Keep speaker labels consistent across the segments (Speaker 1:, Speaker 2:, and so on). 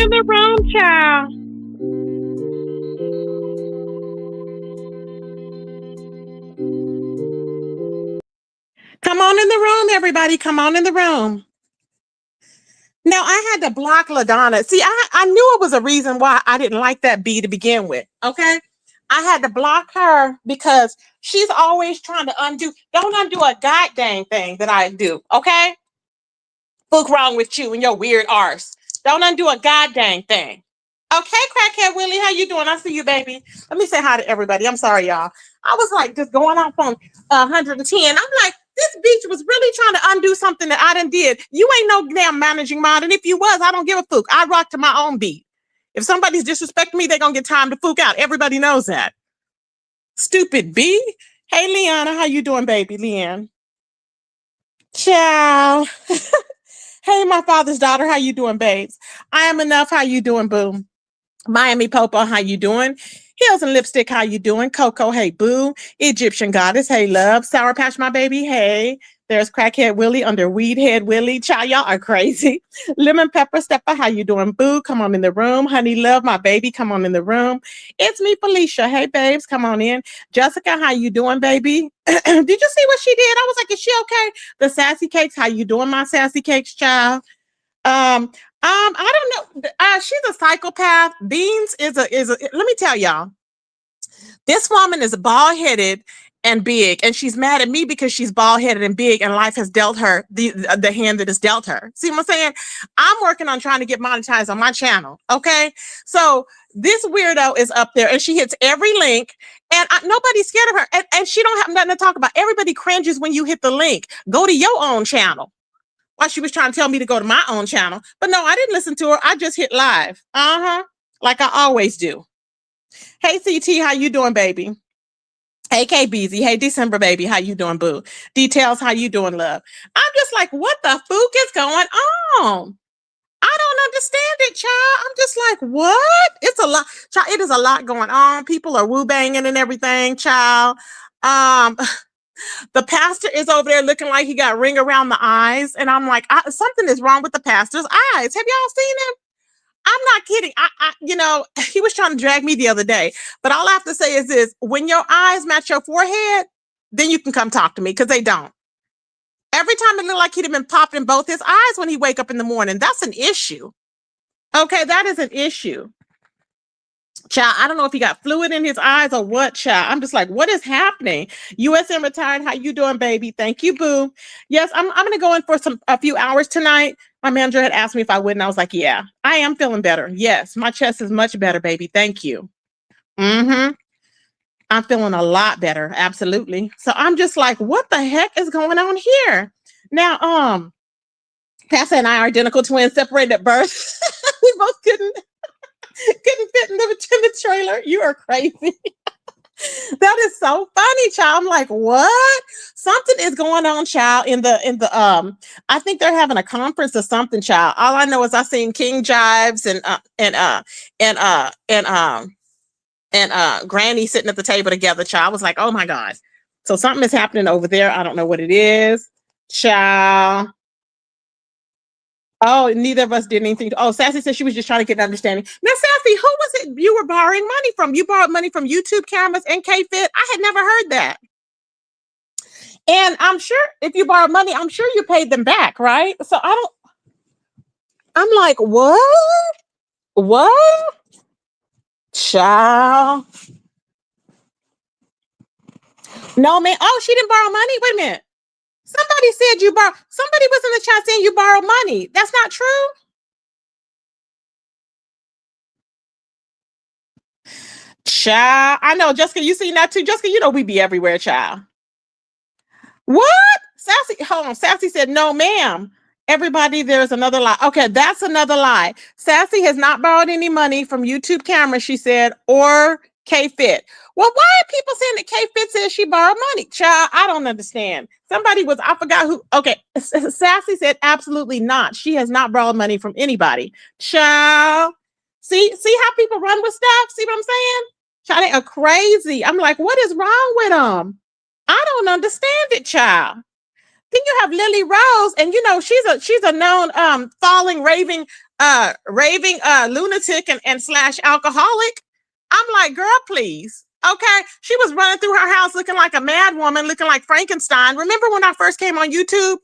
Speaker 1: in the room, child. Come on in the room, everybody. Come on in the room. Now, I had to block LaDonna. See, I knew it was a reason why I didn't like that B to begin with. Okay. I had to block her because she's always trying to undo. Don't undo a goddamn thing that I do. Okay. What's wrong with you and your weird arse? Don't undo a goddamn thing. Okay, crackhead Willie, how you doing? I see you, baby. Let me say hi to everybody. I'm sorry, y'all. I was like just going off on 110. I'm like, this bitch was really trying to undo something that I done did. You ain't no damn managing mod, and if you was, I don't give a fuck. I rock to my own beat. If somebody's disrespecting me, they gonna get time to fuck out. Everybody knows that. Stupid B. Hey, Leanna, how you doing, baby? Leanne. Ciao. Hey, my father's daughter, how you doing, babes? I am enough. How you doing, boom? Miami Popo, how you doing? Heels and Lipstick, how you doing? Coco, hey boo. Egyptian Goddess, hey love. Sour Patch, my baby, hey. There's Crackhead Willie under Weedhead Willie. Child, y'all are crazy. Lemon Pepper Stepper, how you doing, boo? Come on in the room. Honey Love, my baby, come on in the room. It's me, Felicia. Hey, babes, come on in. Jessica, how you doing, baby? Did you see what she did? I was like, is she okay? The Sassy Cakes, how you doing, my Sassy Cakes, child? I don't know. She's a psychopath. Beans is a. Let me tell y'all. This woman is bald headed and big, and she's mad at me because she's bald headed and big, and life has dealt her the hand that is dealt her. See what I'm saying? I'm working on trying to get monetized on my channel. Okay, so this weirdo is up there, and she hits every link, and nobody's scared of her, and she don't have nothing to talk about. Everybody cringes when you hit the link. Go to your own channel. While she was trying to tell me to go to my own channel. But no, I didn't listen to her. I just hit live. Like I always do. Hey, CT, how you doing, baby? Hey, KBZ. Hey, December, baby. How you doing, boo? Details, how you doing, love? I'm just like, what the fuck is going on? I don't understand it, child. I'm just like, what? It's a lot. Child, it is a lot going on. People are woo-banging and everything, child. The pastor is over there looking like he got ring around the eyes. And I'm like, something is wrong with the pastor's eyes. Have y'all seen him? I'm not kidding. He was trying to drag me the other day. But all I have to say is this. When your eyes match your forehead, then you can come talk to me because they don't. Every time it looked like he'd have been popped in both his eyes when he wake up in the morning. That's an issue. Okay, that is an issue. Child, I don't know if he got fluid in his eyes or what, child. I'm just like, what is happening? USM retired. How you doing, baby? Thank you, boo. Yes, I'm gonna go in for a few hours tonight. My manager had asked me if I would, and I was like, yeah, I am feeling better. Yes, my chest is much better, baby. Thank you. I'm feeling a lot better. Absolutely. So I'm just like, what the heck is going on here? Now, Pastor and I are identical twins, separated at birth. We both couldn't fit in the trailer. You are crazy. That is so funny, child. I'm like, what? Something is going on, child, in the I think they're having a conference or something, child. All I know is I seen King Jives and Granny sitting at the table together, child. I was like, oh my God. So something is happening over there. I don't know what it is. Child. Oh, neither of us did anything. Oh, Sassy said she was just trying to get an understanding. Now, Sassy, who was it you were borrowing money from? You borrowed money from YouTube cameras and K-Fit? I had never heard that. And I'm sure if you borrowed money, I'm sure you paid them back, right? So I'm like, what? What? Child. No, man. Oh, she didn't borrow money? Wait a minute. Somebody said you borrowed. Somebody was in the chat saying you borrowed money. That's not true. Child, I know, Jessica, you seen that too? Jessica, you know we be everywhere, child. What? Sassy, hold on. Sassy said, no, ma'am. Everybody, there's another lie. Okay, that's another lie. Sassy has not borrowed any money from YouTube camera, she said, or K-Fit. Well, why are people saying that K-Fit says she borrowed money? Child, I don't understand. I forgot who. Okay, Sassy said absolutely not. She has not borrowed money from anybody. Child, see how people run with stuff? See what I'm saying? Child, they are crazy. I'm like, what is wrong with them? I don't understand it, child. Then you have Lily Rose, and you know she's a known falling, raving raving lunatic and slash alcoholic. I'm like, girl, please. Okay. She was running through her house looking like a mad woman, looking like Frankenstein. Remember when I first came on YouTube?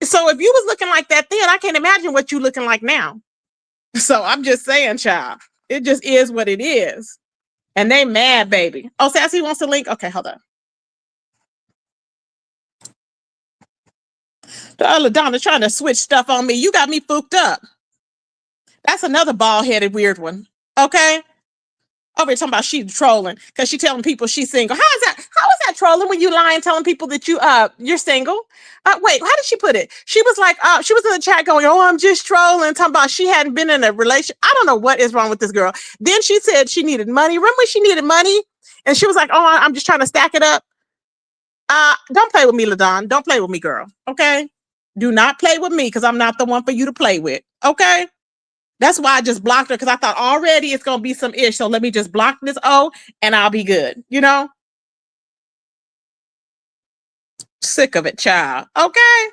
Speaker 1: So if you was looking like that then, I can't imagine what you looking like now. So I'm just saying, child, it just is what it is. And they mad, baby. Oh, Sassy wants to link. Okay, hold on. LaDonna trying to switch stuff on me. You got me fooked up. That's another bald-headed weird one. Okay. Over here talking about she trolling because she telling people she's single. How is that trolling when you lying telling people that you're single? Wait, how did she put it? She was like, she was in the chat going, oh, I'm just trolling, talking about she hadn't been in a relation. I don't know what is wrong with this girl. Then she said she needed money. Remember when she needed money? And she was like, oh, I'm just trying to stack it up. Don't play with me, LaDon. Don't play with me, girl. Okay? Do not play with me because I'm not the one for you to play with. Okay? That's why I just blocked her because I thought already it's going to be some ish. So let me just block this O and I'll be good. You know? Sick of it, child. Okay?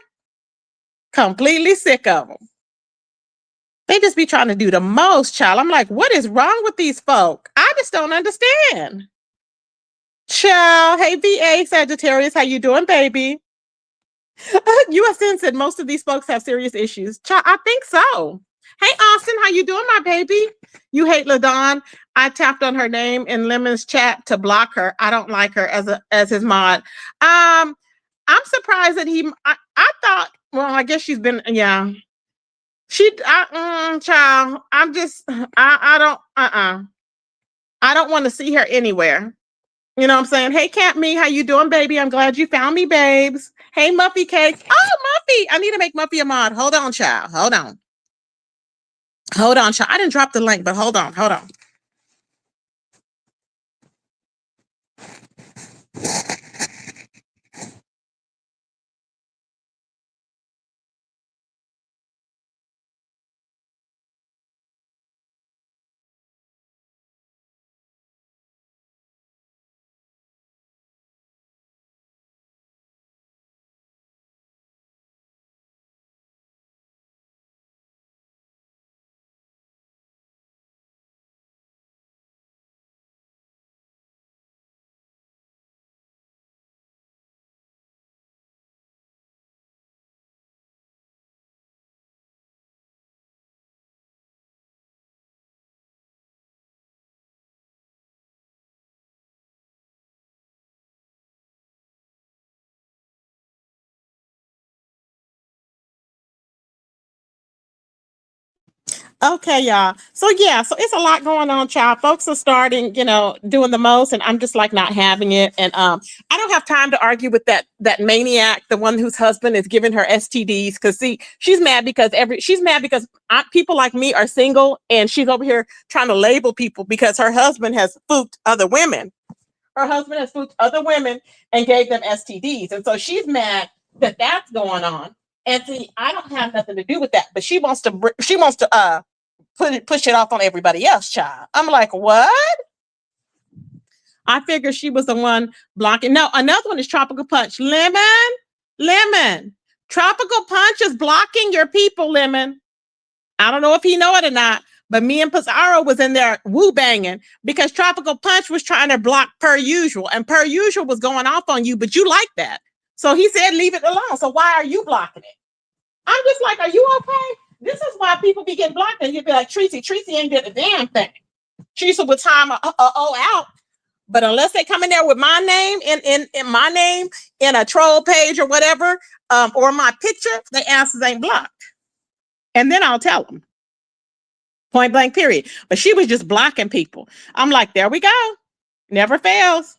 Speaker 1: Completely sick of them. They just be trying to do the most, child. I'm like, what is wrong with these folk? I just don't understand. Child. Hey, VA Sagittarius. How you doing, baby? USN said most of these folks have serious issues. Child, I think so. Hey, Austin, how you doing, my baby? You hate LaDon. I tapped on her name in Lemon's chat to block her. I don't like her as his mod. I'm surprised that I thought, well, I guess she's been, yeah. Child, I don't want to see her anywhere. You know what I'm saying? Hey, Cat Me, how you doing, baby? I'm glad you found me, babes. Hey, Muffy Cakes. Oh, Muffy. I need to make Muffy a mod. Hold on, child. Hold on. Hold on, child. I didn't drop the link, but hold on. Hold on. Okay, y'all. So yeah, so it's a lot going on, child. Folks are starting, doing the most, and I'm just like not having it. And I don't have time to argue with that maniac, the one whose husband is giving her STDs. Because see, she's mad because people like me are single, and she's over here trying to label people because her husband has spooked other women. Her husband has spooked other women and gave them STDs, and so she's mad that that's going on. And see, I don't have nothing to do with that, but she wants to push it off on everybody else, child. I'm like, what? I figured she was the one blocking. No, another one is Tropical Punch. Lemon. Tropical Punch is blocking your people, Lemon. I don't know if he know it or not, but me and Pizarro was in there woo banging because Tropical Punch was trying to block Per Usual, and Per Usual was going off on you, but you like that. So he said, leave it alone. So why are you blocking it? I'm just like, are you okay? This is why people be getting blocked, and you'd be like, Tracy ain't did a damn thing. Tracy would time out. But unless they come in there with my name in my name in a troll page or whatever, or my picture, the answers ain't blocked. And then I'll tell them. Point blank, period. But she was just blocking people. I'm like, there we go. Never fails.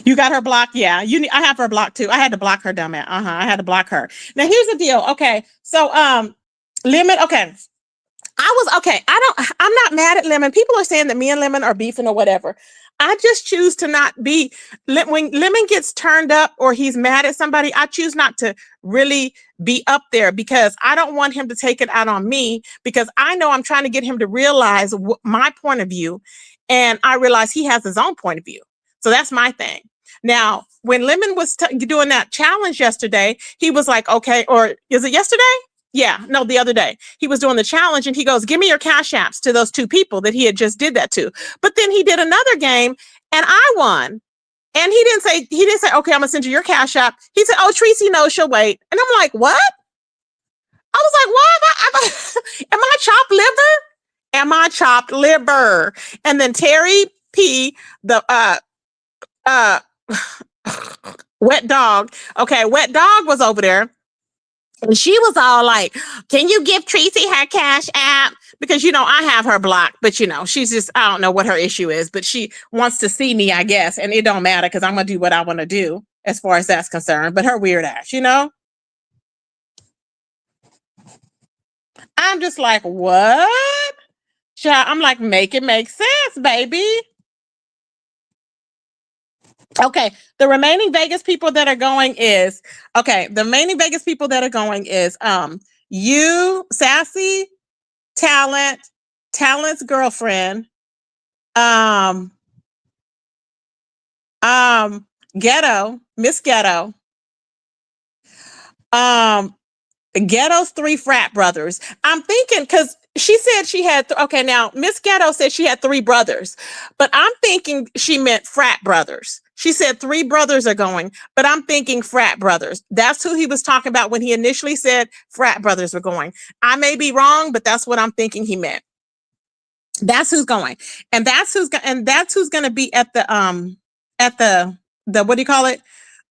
Speaker 1: You got her blocked? Yeah. I have her blocked too. I had to block her, dumbass. I had to block her. Now here's the deal. Okay. So Lemon, okay. I'm not mad at Lemon. People are saying that me and Lemon are beefing or whatever. I just choose to not be. When Lemon gets turned up or he's mad at somebody, I choose not to really be up there because I don't want him to take it out on me, because I know I'm trying to get him to realize my point of view, and I realize he has his own point of view. So that's my thing. Now, when Lemon was doing that challenge yesterday, he was like, okay, or is it yesterday? Yeah, no, the other day. He was doing the challenge and he goes, give me your cash apps to those two people that he had just did that to. But then he did another game and I won. And he didn't say, okay, I'm gonna send you your cash app. He said, oh, Tracy knows she'll wait. And I'm like, what? I was like, what? Am I chopped liver? Am I chopped liver? And then Terry P, the uh wet dog. Okay, wet dog was over there. And she was all like, can you give Tracy her cash app? Because, I have her blocked, but, she's just, I don't know what her issue is, but she wants to see me, I guess. And it don't matter because I'm going to do what I want to do as far as that's concerned. But her weird ass, I'm just like, what? I'm like, make it make sense, baby. Okay, the remaining Vegas people that are going is you, Sassy, Talent's girlfriend, Ghetto, Miss Ghetto, Ghetto's 3 frat brothers. I'm thinking because she said she had okay. Now Miss Ghetto said she had 3 brothers, but I'm thinking she meant frat brothers. She said 3 brothers are going, but I'm thinking frat brothers. That's who he was talking about when he initially said frat brothers were going. I may be wrong, but that's what I'm thinking he meant. That's who's going, and that's who's going to be at the what do you call it?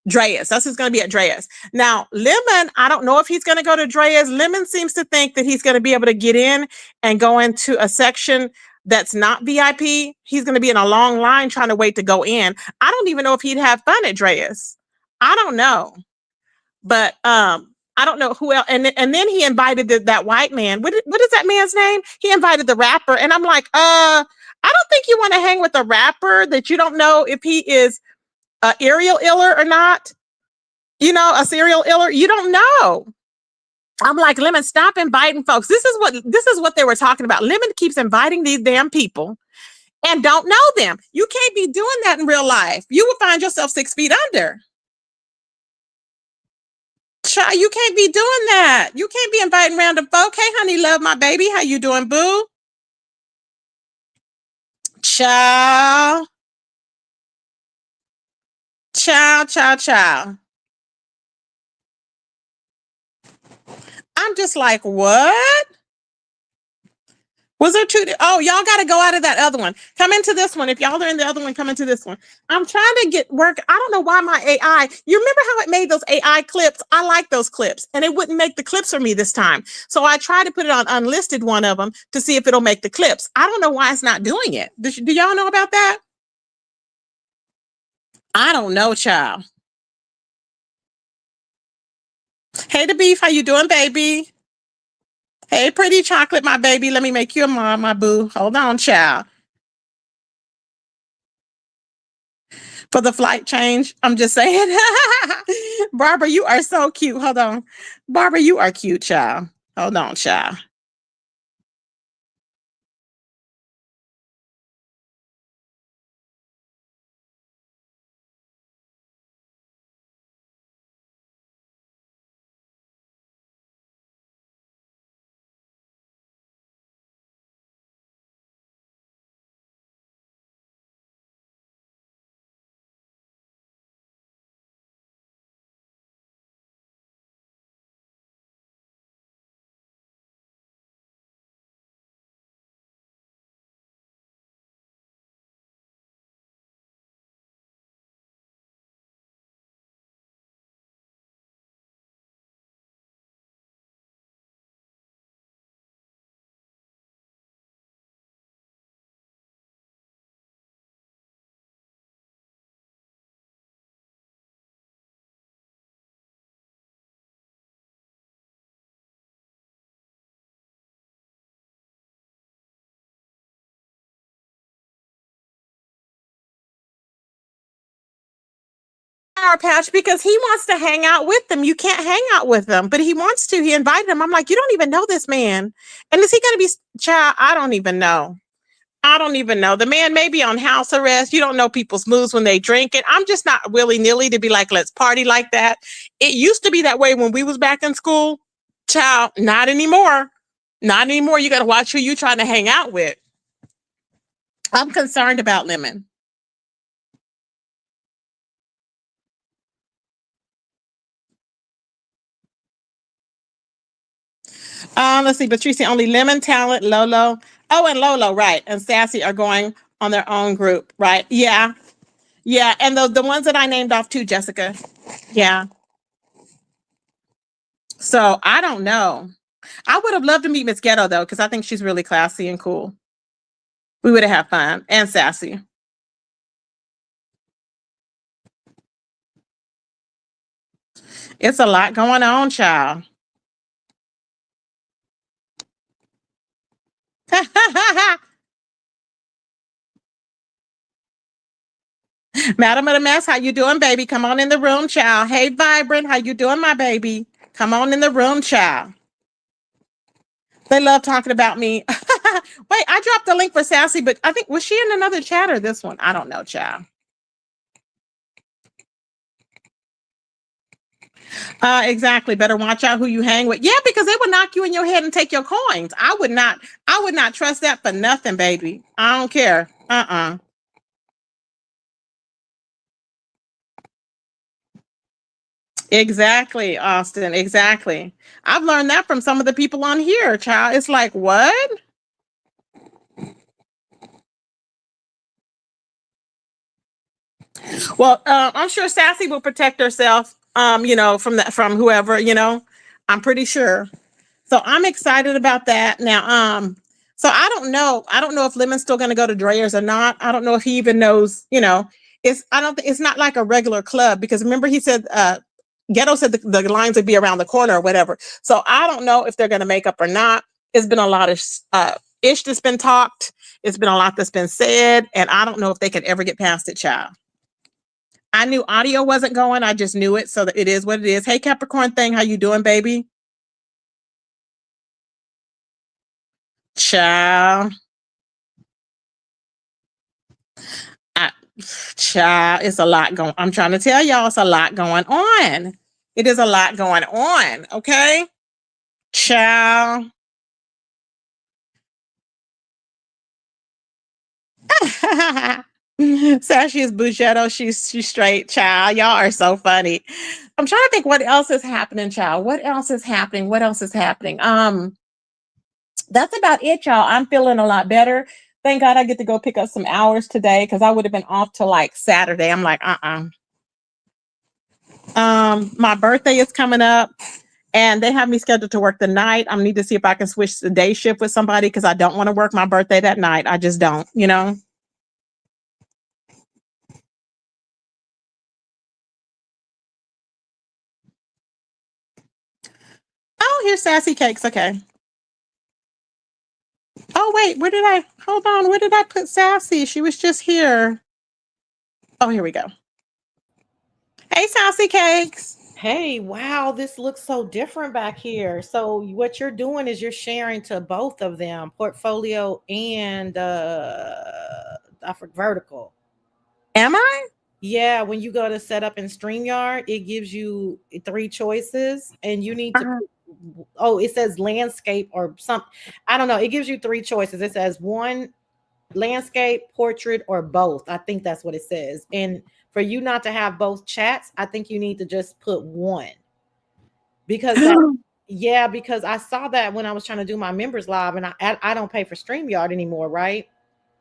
Speaker 1: Dreas. That's who's going to be at Dreas. Now, Lemon, I don't know if he's going to go to Dreas. Lemon seems to think that he's going to be able to get in and go into a section that's not VIP. He's going to be in a long line trying to wait to go in. I don't even know if he'd have fun at Dreas. I don't know. But I don't know who else. And then he invited that white man. What is that man's name? He invited the rapper. And I'm like, I don't think you want to hang with a rapper that you don't know if he is aerial iller or not, a serial iller. You don't know. I'm like, Lemon, stop inviting folks. This is what they were talking about. Lemon keeps inviting these damn people and don't know them. You can't be doing that in real life. You will find yourself 6 feet under. Child, you can't be doing that. You can't be inviting random folk. Hey, honey, love my baby. How you doing, boo? Child. I'm just like, what? Was there 2? Oh, y'all got to go out of that other one. Come into this one. If y'all are in the other one, come into this one. I'm trying to get work. I don't know why my AI, you remember how it made those AI clips? I like those clips and it wouldn't make the clips for me this time. So I tried to put it on unlisted one of them to see if it'll make the clips. I don't know why it's not doing it. Do y'all know about that? I don't know, child. Hey, the beef. How you doing, baby? Hey, pretty chocolate, my baby. Let me make you a mom, my boo. Hold on, child. For the flight change, I'm just saying. Barbara, you are so cute. Hold on. Barbara, you are cute, child. Hold on, child. Pouch because he wants to hang out with them. You can't hang out with them, but he wants to. He invited him. I'm like, you don't even know this man. And is he going to be child? I don't even know. I don't even know. The man may be on house arrest. You don't know people's moods when they drink it. I'm just not willy-nilly to be like, let's party like that. It used to be that way when we was back in school. Child, not anymore. Not anymore. You got to watch who you trying to hang out with. I'm concerned about Lemon. Let's see. Patricia, only Lemon, Talent, Lolo. Oh, and Lolo, right. And Sassy are going on their own group, right? Yeah. Yeah. And the ones that I named off too, Jessica. Yeah. So I don't know. I would have loved to meet Miss Ghetto though, because I think she's really classy and cool. We would have had fun and sassy. It's a lot going on, child. Madam of the Mess, how you doing, baby? Come on in the room, child. Hey, Vibrant, how you doing, my baby? Come on in the room, child. They love talking about me. Wait, I dropped the link for Sassy, but I think, was she in another chat or this one? I don't know, child. Exactly. Better watch out who you hang with. Yeah, because they will knock you in your head and take your coins. I would not trust that for nothing, baby. I don't care. Exactly, Austin. Exactly. I've learned that from some of the people on here, child. It's like, what? Well, I'm sure Sassy will protect herself, from whoever, I'm pretty sure. So I'm excited about that. Now, so I don't know. I don't know if Lemon's still gonna go to Dreyer's or not. I don't know if he even knows, it's I don't think it's not like a regular club because remember he said Ghetto said the lines would be around the corner or whatever. So I don't know if they're gonna make up or not. It's been a lot of ish that's been talked. It's been a lot that's been said, and I don't know if they could ever get past it, child. I knew audio wasn't going. I just knew it. So that it is what it is. Hey, Capricorn thing, how you doing, baby? Child. I, child, it's a lot going. I'm trying to tell y'all, it's a lot going on. It is a lot going on. Okay, child. Sashi is Bugetto. She's straight, child. Y'all are so funny. I'm trying to think what else is happening, child. What else is happening? What else is happening? That's about it, y'all. I'm feeling a lot better. Thank God I get to go pick up some hours today because I would have been off till like Saturday. I'm like, my birthday is coming up and they have me scheduled to work the night. I need to see if I can switch the day shift with somebody because I don't want to work my birthday that night. I just don't. Oh, here's Sassy Cakes. Okay. Oh, wait, hold on, where did I put Sassy? She was just here. Oh, here we go. Hey, Sassy Cakes.
Speaker 2: Hey, wow, this looks so different back here. So what you're doing is you're sharing to both of them, portfolio and I forgot vertical.
Speaker 1: Am I?
Speaker 2: Yeah, when you go to set up in StreamYard, it gives you three choices and you need to
Speaker 1: Uh-huh.
Speaker 2: oh, it says landscape or something. I don't know. It gives you three choices. It says one landscape, portrait, or both. I think that's what it says. And for you not to have both chats, I think you need to just put one because that yeah, because I saw that when I was trying to do my members live, and I don't pay for StreamYard anymore, right?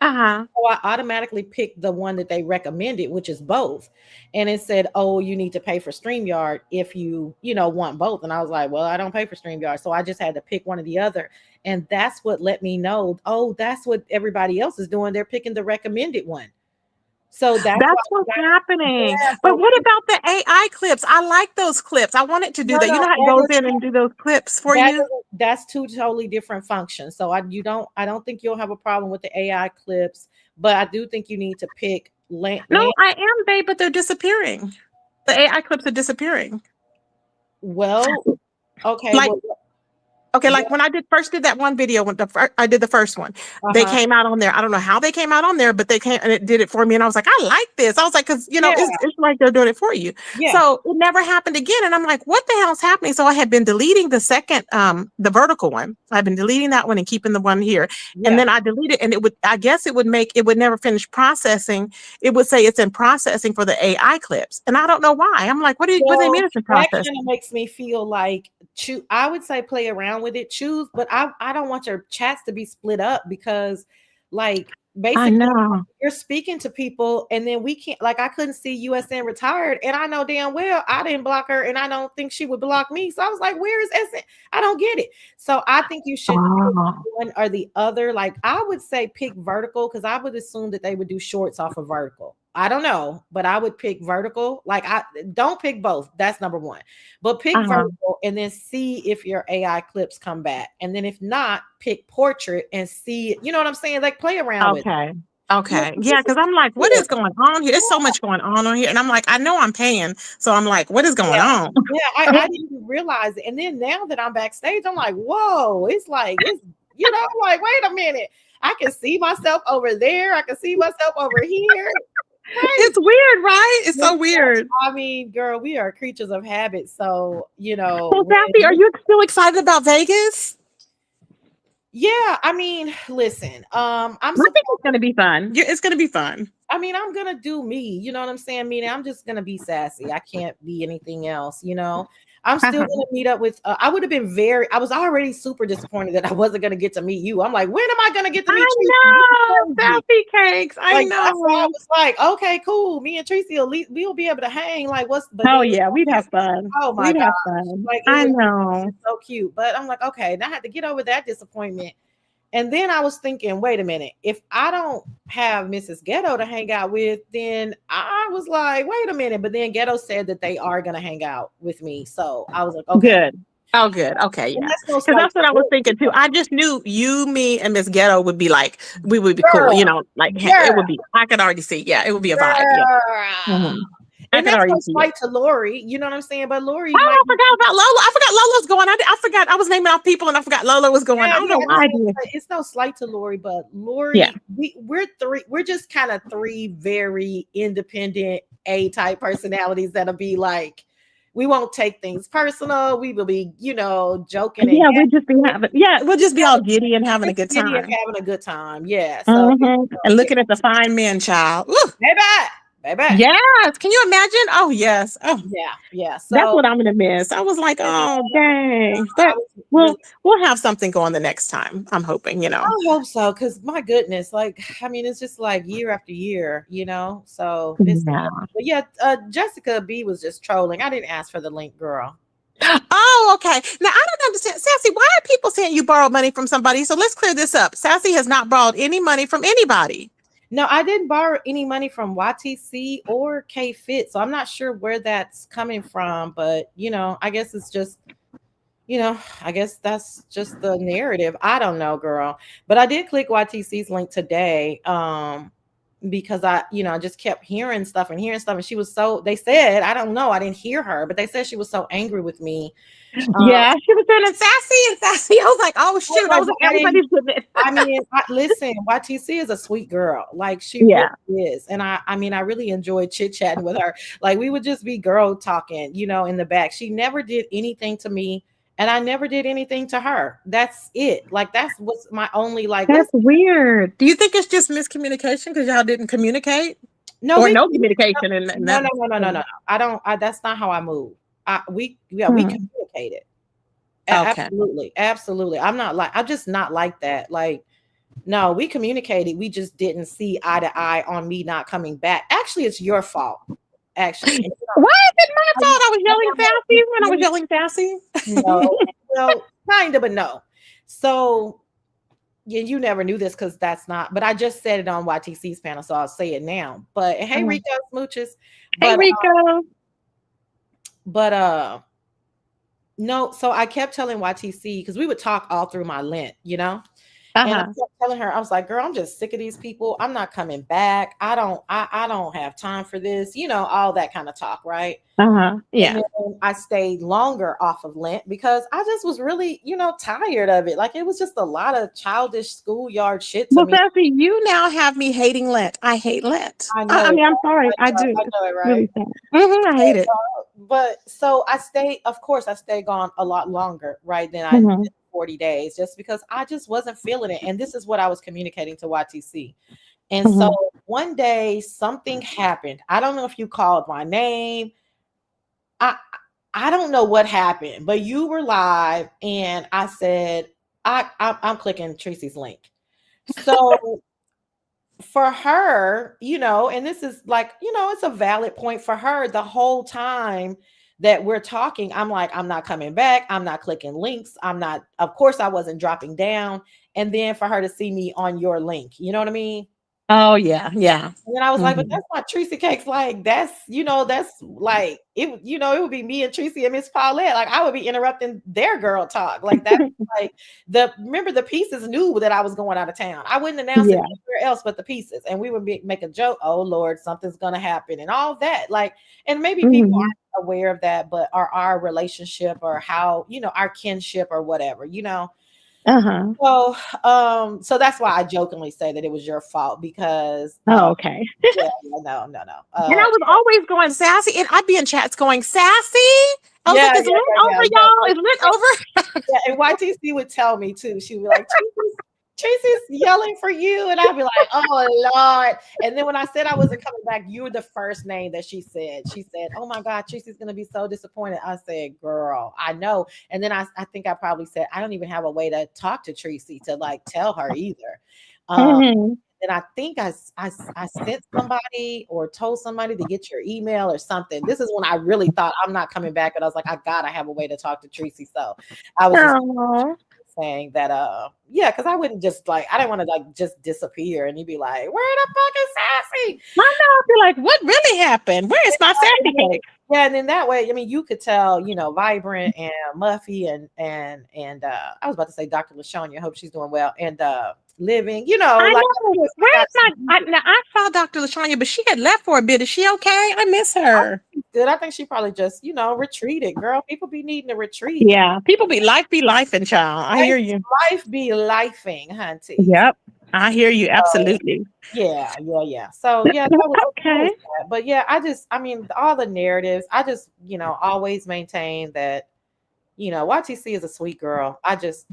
Speaker 1: Uh-huh.
Speaker 2: So I automatically picked the one that they recommended, which is both. And it said, "Oh, you need to pay for StreamYard if you want both." And I was like, "Well, I don't pay for StreamYard." So I just had to pick one or the other. And that's what let me know, "Oh, that's what everybody else is doing. They're picking the recommended one." So that's why
Speaker 1: That's what's happening.
Speaker 2: yeah,
Speaker 1: But
Speaker 2: so
Speaker 1: what about the AI clips? I like those clips. I want it to do
Speaker 2: no,
Speaker 1: that. You
Speaker 2: no,
Speaker 1: know how it goes in and do those clips for you?
Speaker 2: that's two totally different functions. So I don't think you'll have a problem with the AI clips, but I do think you need to pick
Speaker 1: No, I am, babe, but they're disappearing. The AI clips are disappearing.
Speaker 2: well, okay,
Speaker 1: Like,
Speaker 2: well
Speaker 1: Okay, like when I first did that one video, when I did the first one, they came out on there. I don't know how they came out on there, but they came and it did it for me. And I was like, I like this. I was like, because
Speaker 2: Yeah,
Speaker 1: it's like they're doing it for you.
Speaker 2: yeah,
Speaker 1: So it never happened again. And I'm like, what the hell's happening? So I had been deleting the second, the vertical one. I've been deleting that one and keeping the one here. And
Speaker 2: yeah.
Speaker 1: then I deleted, and I guess it would never finish processing. It would say it's in processing for the AI clips, and I don't know why. I'm like, what do they
Speaker 2: So
Speaker 1: mean it's in
Speaker 2: that kind
Speaker 1: processing?
Speaker 2: of makes me feel like I would say play around with it, choose, but I don't want your chats to be split up because like
Speaker 1: I
Speaker 2: basically
Speaker 1: know.
Speaker 2: you're speaking to people and then we can't, like I couldn't see USN retired and I know damn well I didn't block her and I don't think she would block me. So I was like, where is SN? I don't get it. So I think you should pick
Speaker 1: Oh,
Speaker 2: one or the other. Like I would say pick vertical because I would assume that they would do shorts off of vertical. I don't know, but I would pick vertical. Like I don't pick both. That's number one. But pick vertical and then see if your AI clips come back. And then if not, pick portrait and see, you know what I'm saying? Like play around with it.
Speaker 1: okay.
Speaker 2: Yeah,
Speaker 1: Okay. Yeah, because I'm like, what
Speaker 2: yeah,
Speaker 1: is going on here? There's so much going on here. And I'm like, I know I'm paying. So I'm like, what is going on?
Speaker 2: yeah. I didn't even realize it. And then now that I'm backstage, I'm like, whoa, it's like it's I'm like, wait a minute. I can see myself over there. I can see myself over here.
Speaker 1: It's weird, right? It's so weird.
Speaker 2: I mean, girl, we are creatures of habit. So,
Speaker 1: So, Sassy, are you still excited about Vegas?
Speaker 2: yeah, I mean, listen,
Speaker 1: I think it's gonna be fun. Yeah, it's gonna be fun.
Speaker 2: I mean, I'm gonna do me, you know what I'm saying? Meaning I'm just gonna be sassy. I can't be anything else, I'm still gonna meet up with I would have been I was already super disappointed that I wasn't gonna get to meet you. I'm like, when am I gonna get to meet you?
Speaker 1: I know, Sassy Cakes. I
Speaker 2: Like
Speaker 1: know.
Speaker 2: that's why I was like, okay, cool. Me and Tracy we'll be able to hang. Like,
Speaker 1: Oh yeah, we'd have fun.
Speaker 2: Oh my
Speaker 1: We'd
Speaker 2: god,
Speaker 1: have fun.
Speaker 2: like
Speaker 1: I know.
Speaker 2: so cute. But I'm like, okay, and I had to get over that disappointment. And then I was thinking, wait a minute, if I don't have Mrs. Ghetto to hang out with, then I was like, wait a minute. But then Ghetto said that they are gonna hang out with me. So I was like, okay.
Speaker 1: Good. Oh, good. Okay, yeah. Because that's what I was thinking too. I just knew you, me, and Miss Ghetto would be like, we would be cool. It would be. I could already see. Yeah, it would be a vibe. Yeah. Mm-hmm.
Speaker 2: And that's no slight to Lori, you know what I'm saying? But Lori,
Speaker 1: I forgot about Lola. I forgot Lola's going. I forgot I was naming off people, and I forgot Lola was going. I don't know why I did.
Speaker 2: It's no slight to Lori, but Lori, we're just kind of three very independent A-type personalities that'll be like, we won't take things personal. We will be, joking.
Speaker 1: Yeah, we'll just be we'll just be all giddy and having a good time.
Speaker 2: Having a good time. Yeah. So
Speaker 1: and looking at the fine men, child. Ooh.
Speaker 2: Baby.
Speaker 1: Yes. Can you imagine? Oh, yes. Oh,
Speaker 2: yeah. So
Speaker 1: that's what I'm gonna miss. I was like, oh, dang. But we'll have something going the next time. I'm hoping,
Speaker 2: I hope so, because my goodness, like, I mean, it's just like year after year, So it's but Jessica B was just trolling. I didn't ask for the link, girl.
Speaker 1: Oh, okay. Now I don't understand, Sassy. Why are people saying you borrowed money from somebody? So let's clear this up. Sassy has not borrowed any money from anybody.
Speaker 2: No, I didn't borrow any money from YTC or K-Fit, so I'm not sure where that's coming from, but I guess it's just, I guess that's just the narrative. I don't know, girl. But I did click YTC's link today, because I just kept hearing stuff, and she was they said, I don't know, I didn't hear her, but they said she was so angry with me.
Speaker 1: Yeah, she was saying sassy. I was like, oh shoot, I was like, everybody's with it.
Speaker 2: I mean, listen, YTC is a sweet girl, like she really is, and I mean, I really enjoyed chit chatting with her. Like we would just be girl talking, in the back. She never did anything to me, and I never did anything to her. That's it. Like that's what's my only like.
Speaker 1: That's weird. Do you think it's just miscommunication because y'all didn't communicate?
Speaker 2: No,
Speaker 1: no communication.
Speaker 2: No. I don't. That's not how I move. We communicated.
Speaker 1: Okay.
Speaker 2: Absolutely. I'm just not like that. Like, no, we communicated. We just didn't see eye to eye on me not coming back. Actually, it's your fault. Actually,
Speaker 1: why is it my fault? I was yelling sassy when I was yelling sassy.
Speaker 2: No, well, kind of, but no. So, you never knew this because that's not. But I just said it on YTC's panel, so I'll say it now. But hey, Rico smooches.
Speaker 1: Hey, Rico.
Speaker 2: But no, so I kept telling YTC because we would talk all through my Lent, And I
Speaker 1: Uh-huh.
Speaker 2: kept telling her, I was like, girl, I'm just sick of these people. I'm not coming back. I don't have time for this, all that kind of talk, right?
Speaker 1: Uh-huh.
Speaker 2: And
Speaker 1: Yeah.
Speaker 2: then I stayed longer off of Lent because I just was really, tired of it. Like it was just a lot of childish schoolyard shit to
Speaker 1: Well,
Speaker 2: me.
Speaker 1: Sassy, you now have me hating Lent. I hate Lent.
Speaker 2: I
Speaker 1: I,
Speaker 2: know
Speaker 1: I
Speaker 2: it.
Speaker 1: mean, I'm sorry. I do.
Speaker 2: I
Speaker 1: It's
Speaker 2: know it, right?
Speaker 1: really sad. I hate it.
Speaker 2: But so I stayed, of course, I stayed gone a lot longer, right? Than I did
Speaker 1: Mm-hmm.
Speaker 2: 40 days, just because I just wasn't feeling it. And this is what I was communicating to YTC. And so
Speaker 1: Mm-hmm.
Speaker 2: one day something happened. I don't know if you called my name. I I don't know what happened, but you were live, and I said, I'm clicking Tracy's link. So for her, and this is like, it's a valid point for her. The whole time that we're talking, I'm like, I'm not coming back. I'm not clicking links. I'm not, of course, I wasn't dropping down. And then for her to see me on your link, you know what I mean?
Speaker 1: Oh yeah, yeah.
Speaker 2: And then I was like, but
Speaker 1: Mm-hmm.
Speaker 2: that's not Tracy Cakes. Like, that's like it, it would be me and Tracy and Miss Paulette. Like, I would be interrupting their girl talk. Like, that's like remember the pieces knew that I was going out of town. I wouldn't announce it
Speaker 1: Yeah.
Speaker 2: anywhere else but the pieces. And we would make a joke, oh Lord, something's gonna happen and all that. Like, and maybe people
Speaker 1: Mm-hmm.
Speaker 2: aren't aware of that, but our relationship or how, our kinship or whatever,
Speaker 1: Uh-huh.
Speaker 2: so that's why I jokingly say that it was your fault because
Speaker 1: Oh, okay.
Speaker 2: yeah, no, no, no.
Speaker 1: And I was always going sassy, and I'd be in chats going sassy. I was
Speaker 2: Yeah,
Speaker 1: like,
Speaker 2: yeah,
Speaker 1: "Is Lynn
Speaker 2: yeah,
Speaker 1: over,
Speaker 2: yeah,
Speaker 1: y'all?
Speaker 2: yeah.
Speaker 1: Is Lynn over?"
Speaker 2: Yeah, and YTC would tell me too. She would be like, Tracy's yelling for you. And I'd be like, oh Lord. And then when I said I wasn't coming back, you were the first name that she said. She said, oh my God, Tracy's gonna be so disappointed. I said, girl, I know. And then I think I probably said, I don't even have a way to talk to Tracy to like tell her either. Um,
Speaker 1: Mm-hmm.
Speaker 2: and I think I sent somebody or told somebody to get your email or something. This is when I really thought I'm not coming back, and I was like, I gotta have a way to talk to Tracy. So I was just
Speaker 1: Oh,
Speaker 2: saying that, yeah, because I wouldn't just like I didn't want to like just disappear and you'd be like, where the fuck is Sassy?
Speaker 1: I know. I'd be like, "What really happened? Where is my sassy cake?"
Speaker 2: Yeah, and in that way, I mean, you could tell, Vibrant and Muffy and I was about to say Dr. LaShawn. I hope she's doing well. And Living,
Speaker 1: I
Speaker 2: like of
Speaker 1: know.
Speaker 2: course I
Speaker 1: Where
Speaker 2: got
Speaker 1: is my? Now I saw Dr. Lashanya, but she had left for a bit. Is she okay? I miss
Speaker 2: I
Speaker 1: her.
Speaker 2: think she's good. I think she probably just, retreated, girl. People be needing to retreat.
Speaker 1: Yeah, people be life and child. I hear
Speaker 2: Life,
Speaker 1: you.
Speaker 2: life be lifing, hunty.
Speaker 1: Yep, I hear you absolutely.
Speaker 2: Yeah, yeah, yeah. So yeah, that was
Speaker 1: Okay.
Speaker 2: that. But yeah, I mean, all the narratives, I just, always maintain that, YTC is a sweet girl.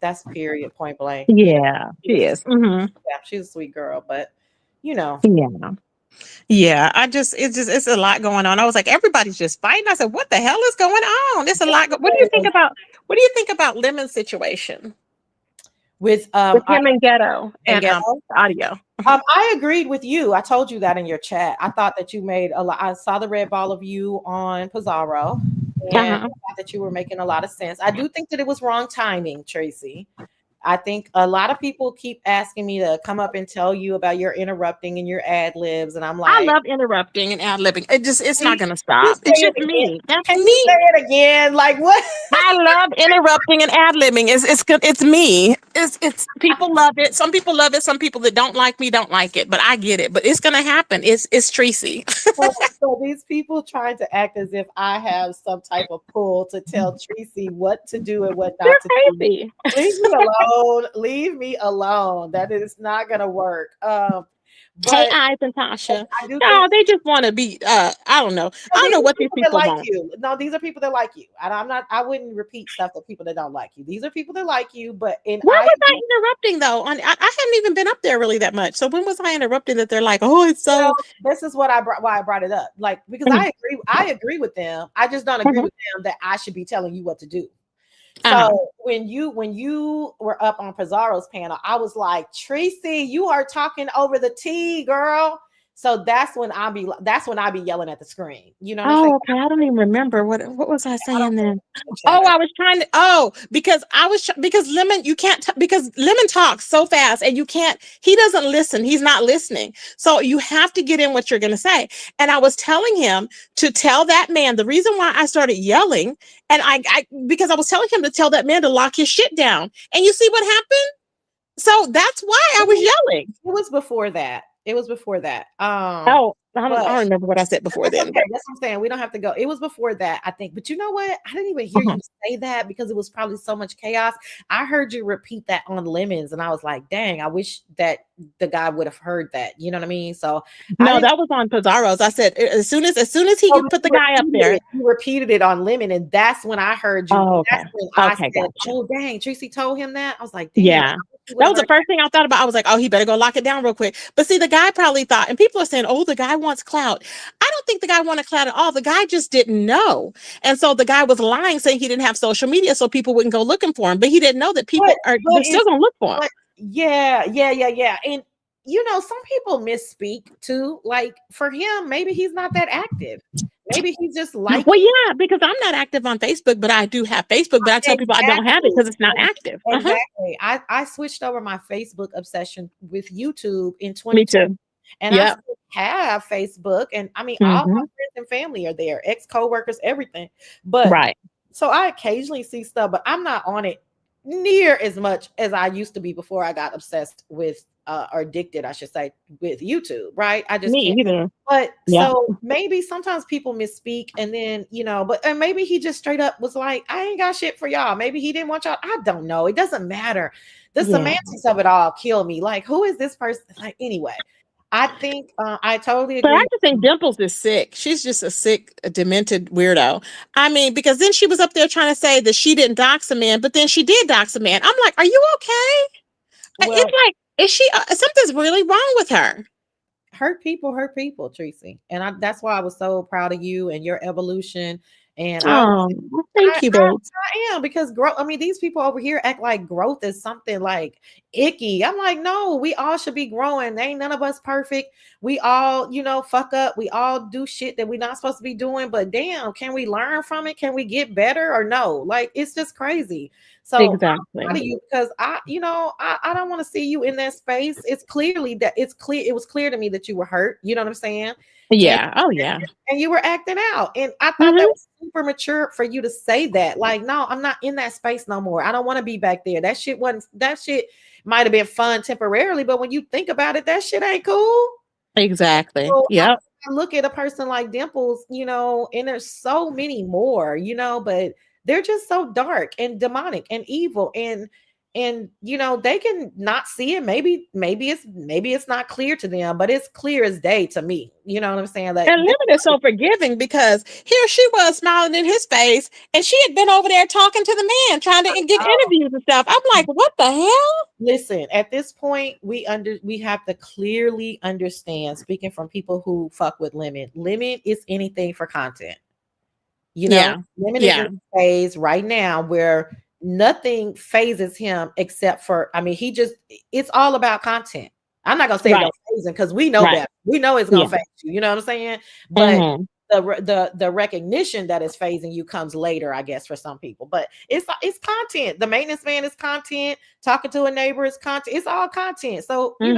Speaker 2: That's period, point blank.
Speaker 1: Yeah,
Speaker 2: She
Speaker 1: she
Speaker 2: is,
Speaker 1: is. Hmm.
Speaker 2: yeah, she's a sweet girl, but you know,
Speaker 1: Yeah. Yeah, it's a lot going on. I was like, everybody's just fighting. I said, what the hell is going on? There's a lot. What do you think about Lemon's situation
Speaker 2: with
Speaker 1: with him and Ghetto
Speaker 2: and
Speaker 1: and
Speaker 2: Ghetto.
Speaker 1: audio?
Speaker 2: I agreed with you. I told you that in your chat. I thought that you made a lot. I saw the red ball of you on Pizarro, and I
Speaker 1: Uh-huh.
Speaker 2: thought that you were making a lot of sense. I do think that it was wrong timing, Tracy. I think a lot of people keep asking me to come up and tell you about your interrupting and your ad libs, and I'm
Speaker 1: I
Speaker 2: like,
Speaker 1: love interrupting and ad libbing. It's not
Speaker 2: "See,
Speaker 1: gonna
Speaker 2: you
Speaker 1: stop.
Speaker 2: say
Speaker 1: It's
Speaker 2: it
Speaker 1: just
Speaker 2: again.
Speaker 1: me. That's
Speaker 2: Can you say
Speaker 1: me.
Speaker 2: it again? Like what?
Speaker 1: I love interrupting and ad libbing. It's good. It's me. It's people love it. Some people love it. Some people that don't like me don't like it. But I get it. But it's gonna happen. It's Tracy.
Speaker 2: So these people trying to act as if I have some type of pull to tell Tracy what to do and what not
Speaker 1: You're
Speaker 2: to do.
Speaker 1: crazy.
Speaker 2: Leave me alone. Leave me alone. That is not gonna work.
Speaker 1: Hey,
Speaker 2: But
Speaker 1: Eyes and Tasha.
Speaker 2: I do think
Speaker 1: No, they just want to be. I don't know. I
Speaker 2: no,
Speaker 1: don't
Speaker 2: these
Speaker 1: know
Speaker 2: are
Speaker 1: what these
Speaker 2: people that
Speaker 1: people
Speaker 2: like
Speaker 1: want.
Speaker 2: you. No, these are people that like you. And I'm not. I wouldn't repeat stuff that people that don't like you. These are people that like you. But
Speaker 1: When was I interrupting though? I hadn't even been up there really that much. So when was I interrupting that they're like, oh, it's
Speaker 2: well,
Speaker 1: so.
Speaker 2: this is what why I brought it up. Like because
Speaker 1: Mhm,
Speaker 2: I agree with them. I just don't agree
Speaker 1: mhm.
Speaker 2: with them that I should be telling you what to do.
Speaker 1: Uh-huh.
Speaker 2: So when you were up on Pizarro's panel, I was like, Tracy, you are talking over the tea, girl. So that's when I be yelling at the screen. You know what I'm saying?
Speaker 1: Oh, okay. I don't even remember what was I
Speaker 2: I don't
Speaker 1: saying
Speaker 2: put
Speaker 1: then.
Speaker 2: it in the chat.
Speaker 1: Oh, I was trying to. Oh, because because Lemon, you can't because Lemon talks so fast, and you can't. He doesn't listen. He's not listening. So you have to get in what you're going to say. And I was telling him to tell that man the reason why I started yelling, and I because I was telling him to tell that man to lock his shit down. And you see what happened? So that's why I was yelling.
Speaker 2: It was before that. It was before that.
Speaker 1: Oh, I
Speaker 2: But
Speaker 1: don't remember what I said before
Speaker 2: that's
Speaker 1: then,
Speaker 2: okay.
Speaker 1: but
Speaker 2: That's what I'm saying. We don't have to go. It was before that, I think. But you know what? I didn't even hear
Speaker 1: uh-huh.
Speaker 2: you say that because it was probably so much chaos. I heard you repeat that on Lemons, and I was like, dang, I wish that the guy would have heard that. You know what I mean? So I
Speaker 1: No,
Speaker 2: didn't.
Speaker 1: that was on Pizarro's. I said as soon as he
Speaker 2: Oh,
Speaker 1: could
Speaker 2: but
Speaker 1: put the guy up there.
Speaker 2: you repeated it on Lemon, and that's when I heard you.
Speaker 1: Oh, okay.
Speaker 2: That's when I
Speaker 1: Okay,
Speaker 2: said,
Speaker 1: gotcha.
Speaker 2: "Oh, dang, Tracy told him that." I was like, "Damn, I
Speaker 1: Yeah.
Speaker 2: wish he would
Speaker 1: That
Speaker 2: have
Speaker 1: was the
Speaker 2: heard
Speaker 1: first thing I thought about. I was like, oh, he better go lock it down real quick. But see, the guy probably thought, and people are saying, oh, the guy wants clout. I don't think the guy wanted clout at all. The guy just didn't know. And so the guy was lying, saying he didn't have social media so people wouldn't go looking for him. But he didn't know that
Speaker 2: that."
Speaker 1: people are they're still gonna look for him.
Speaker 2: But yeah, yeah. And some people misspeak too. Like for him, maybe he's not that active. Maybe he's just
Speaker 1: Well,
Speaker 2: liking.
Speaker 1: yeah, because I'm not active on Facebook, but I do have Facebook. But I tell people I don't have it
Speaker 2: Exactly.
Speaker 1: because it's not active. Uh-huh.
Speaker 2: Exactly. I switched over my Facebook obsession with YouTube in
Speaker 1: Me
Speaker 2: 2020.
Speaker 1: too.
Speaker 2: And I
Speaker 1: Yep.
Speaker 2: still have Facebook. And I mean, all my
Speaker 1: Hmm.
Speaker 2: friends and family are there, ex co-workers, everything. But
Speaker 1: Right.
Speaker 2: so I occasionally see stuff, but I'm not on it near as much as I used to be before I got obsessed with or addicted, I should say, with YouTube, right? I just
Speaker 1: Me
Speaker 2: can't.
Speaker 1: either.
Speaker 2: But
Speaker 1: Yeah.
Speaker 2: so maybe sometimes people misspeak and then, and maybe he just straight up was like, I ain't got shit for y'all. Maybe he didn't want y'all. I don't know. It doesn't matter. The
Speaker 1: Yeah.
Speaker 2: semantics of it all kill me. Like, who is this person? Like, anyway, I think I totally
Speaker 1: But I
Speaker 2: agree.
Speaker 1: just think Dimples is sick. She's just a sick, demented weirdo. I mean, because then she was up there trying to say that she didn't dox a man, but then she did dox a man. I'm like, are you okay?
Speaker 2: Well,
Speaker 1: It's like, is she, something's really wrong with her.
Speaker 2: hurt people, Tracy. And that's why I was so proud of you and your evolution. And
Speaker 1: Oh, well, thank you, babe.
Speaker 2: I am, because growth, I mean, these people over here act like growth is something like icky. I'm like, no, we all should be growing. Ain't none of us perfect. We all, fuck up. We all do shit that we're not supposed to be doing. But damn, can we learn from it? Can we get better or no? Like, it's just crazy. So
Speaker 1: Exactly.
Speaker 2: I'm proud of you because I don't want to see you in that space. It's clearly that it's clear. It was clear to me that you were hurt. You know what I'm saying? And
Speaker 1: Yeah. Oh, yeah.
Speaker 2: you were acting out. And I thought that
Speaker 1: Hmm.
Speaker 2: was super mature for you to say that. Like, no, I'm not in that space no more. I don't want to be back there. That shit might have been fun temporarily, but when you think about it, that shit ain't cool.
Speaker 1: Exactly.
Speaker 2: So
Speaker 1: Yep.
Speaker 2: I look at a person like Dimples, and there's so many more, but they're just so dark and demonic and evil and they can not see it. Maybe it's not clear to them, but it's clear as day to me. You know what I'm saying? Like,
Speaker 1: And Lemon is so forgiving because here she was smiling in his face, and she had been over there talking to the man, trying to get interviews and stuff. I'm like, what the hell?
Speaker 2: listen, at this point, we have to clearly understand, speaking from people who fuck with Lemon is anything for content.
Speaker 1: Yeah.
Speaker 2: Lemon is
Speaker 1: Yeah.
Speaker 2: in a phase right now where nothing phases him except for, I mean, it's all about content. I'm not gonna say it
Speaker 1: Right.
Speaker 2: don't phase him because we know
Speaker 1: Right.
Speaker 2: better. We know it's gonna
Speaker 1: Yeah.
Speaker 2: phase you. You know what I'm saying? But
Speaker 1: Hmm.
Speaker 2: the recognition that it's phasing you comes later, I guess, for some people. But it's content. The maintenance man is content. Talking to a neighbor is content. It's all content. So
Speaker 1: Hmm.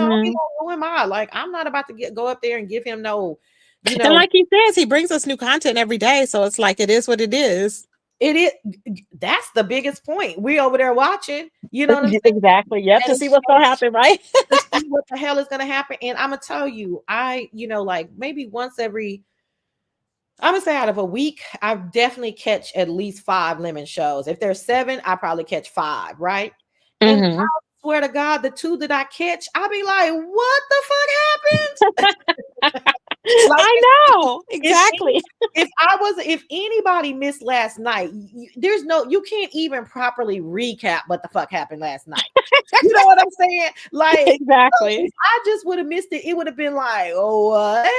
Speaker 2: who am I? Like, I'm not about to go up there and give him no,
Speaker 1: And like he says, he brings us new content every day. So it's like, it is what it is.
Speaker 2: it is. That's the biggest point. We over there watching. You know what I'm saying?
Speaker 1: Exactly. Yep. To
Speaker 2: And
Speaker 1: see what's going to happen, right?
Speaker 2: to see what the hell is going to happen. And I'm gonna tell you, like maybe once every, I'm gonna say out of a week, I definitely catch at least 5 Lemon shows. If there's 7, I probably catch 5, right? And I
Speaker 1: Hmm.
Speaker 2: swear to God, the 2 that I catch, I'll be like, what the fuck happened? Like,
Speaker 1: I know. Exactly.
Speaker 2: if anybody missed last night, you can't even properly recap what the fuck happened last night. You know what I'm saying? Like,
Speaker 1: Exactly.
Speaker 2: if I just would have missed it, it would have been like, oh, what?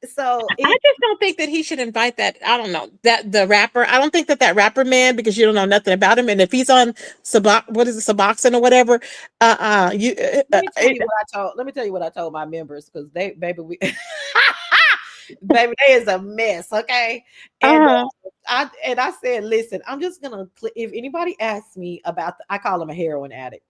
Speaker 2: So
Speaker 1: I just don't think that he should invite that. I don't know that the rapper. I don't think that rapper man, because you don't know nothing about him. And if he's on Suboxone or whatever, you.
Speaker 2: let me tell you what I told my members, because baby, baby, they is a mess, okay? And I said, listen, I'm just gonna, if anybody asks me about I call him a heroin addict.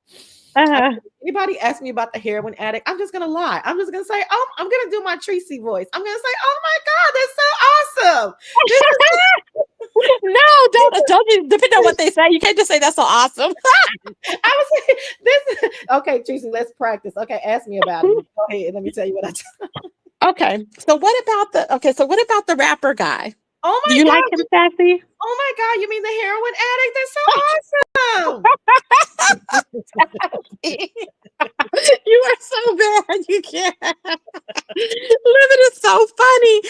Speaker 2: If anybody asks me about the heroin addict, I'm just gonna lie. I'm just gonna say, oh, I'm gonna do my Tracy voice. I'm gonna say, oh my God, that's so awesome.
Speaker 1: No, don't Don't you, depending on what they say, you can't just say that's so awesome.
Speaker 2: I was saying this. Okay, Tracy, let's practice. Okay, ask me about it. Go ahead. Let me tell you what I.
Speaker 1: Okay. So what about the rapper guy?
Speaker 2: Oh
Speaker 1: Do
Speaker 2: my
Speaker 1: you like him,
Speaker 2: God.
Speaker 1: Sassy?
Speaker 2: Oh my God. You mean the heroin addict? That's so awesome.
Speaker 1: You are so bad. You can't. Lemon is so funny.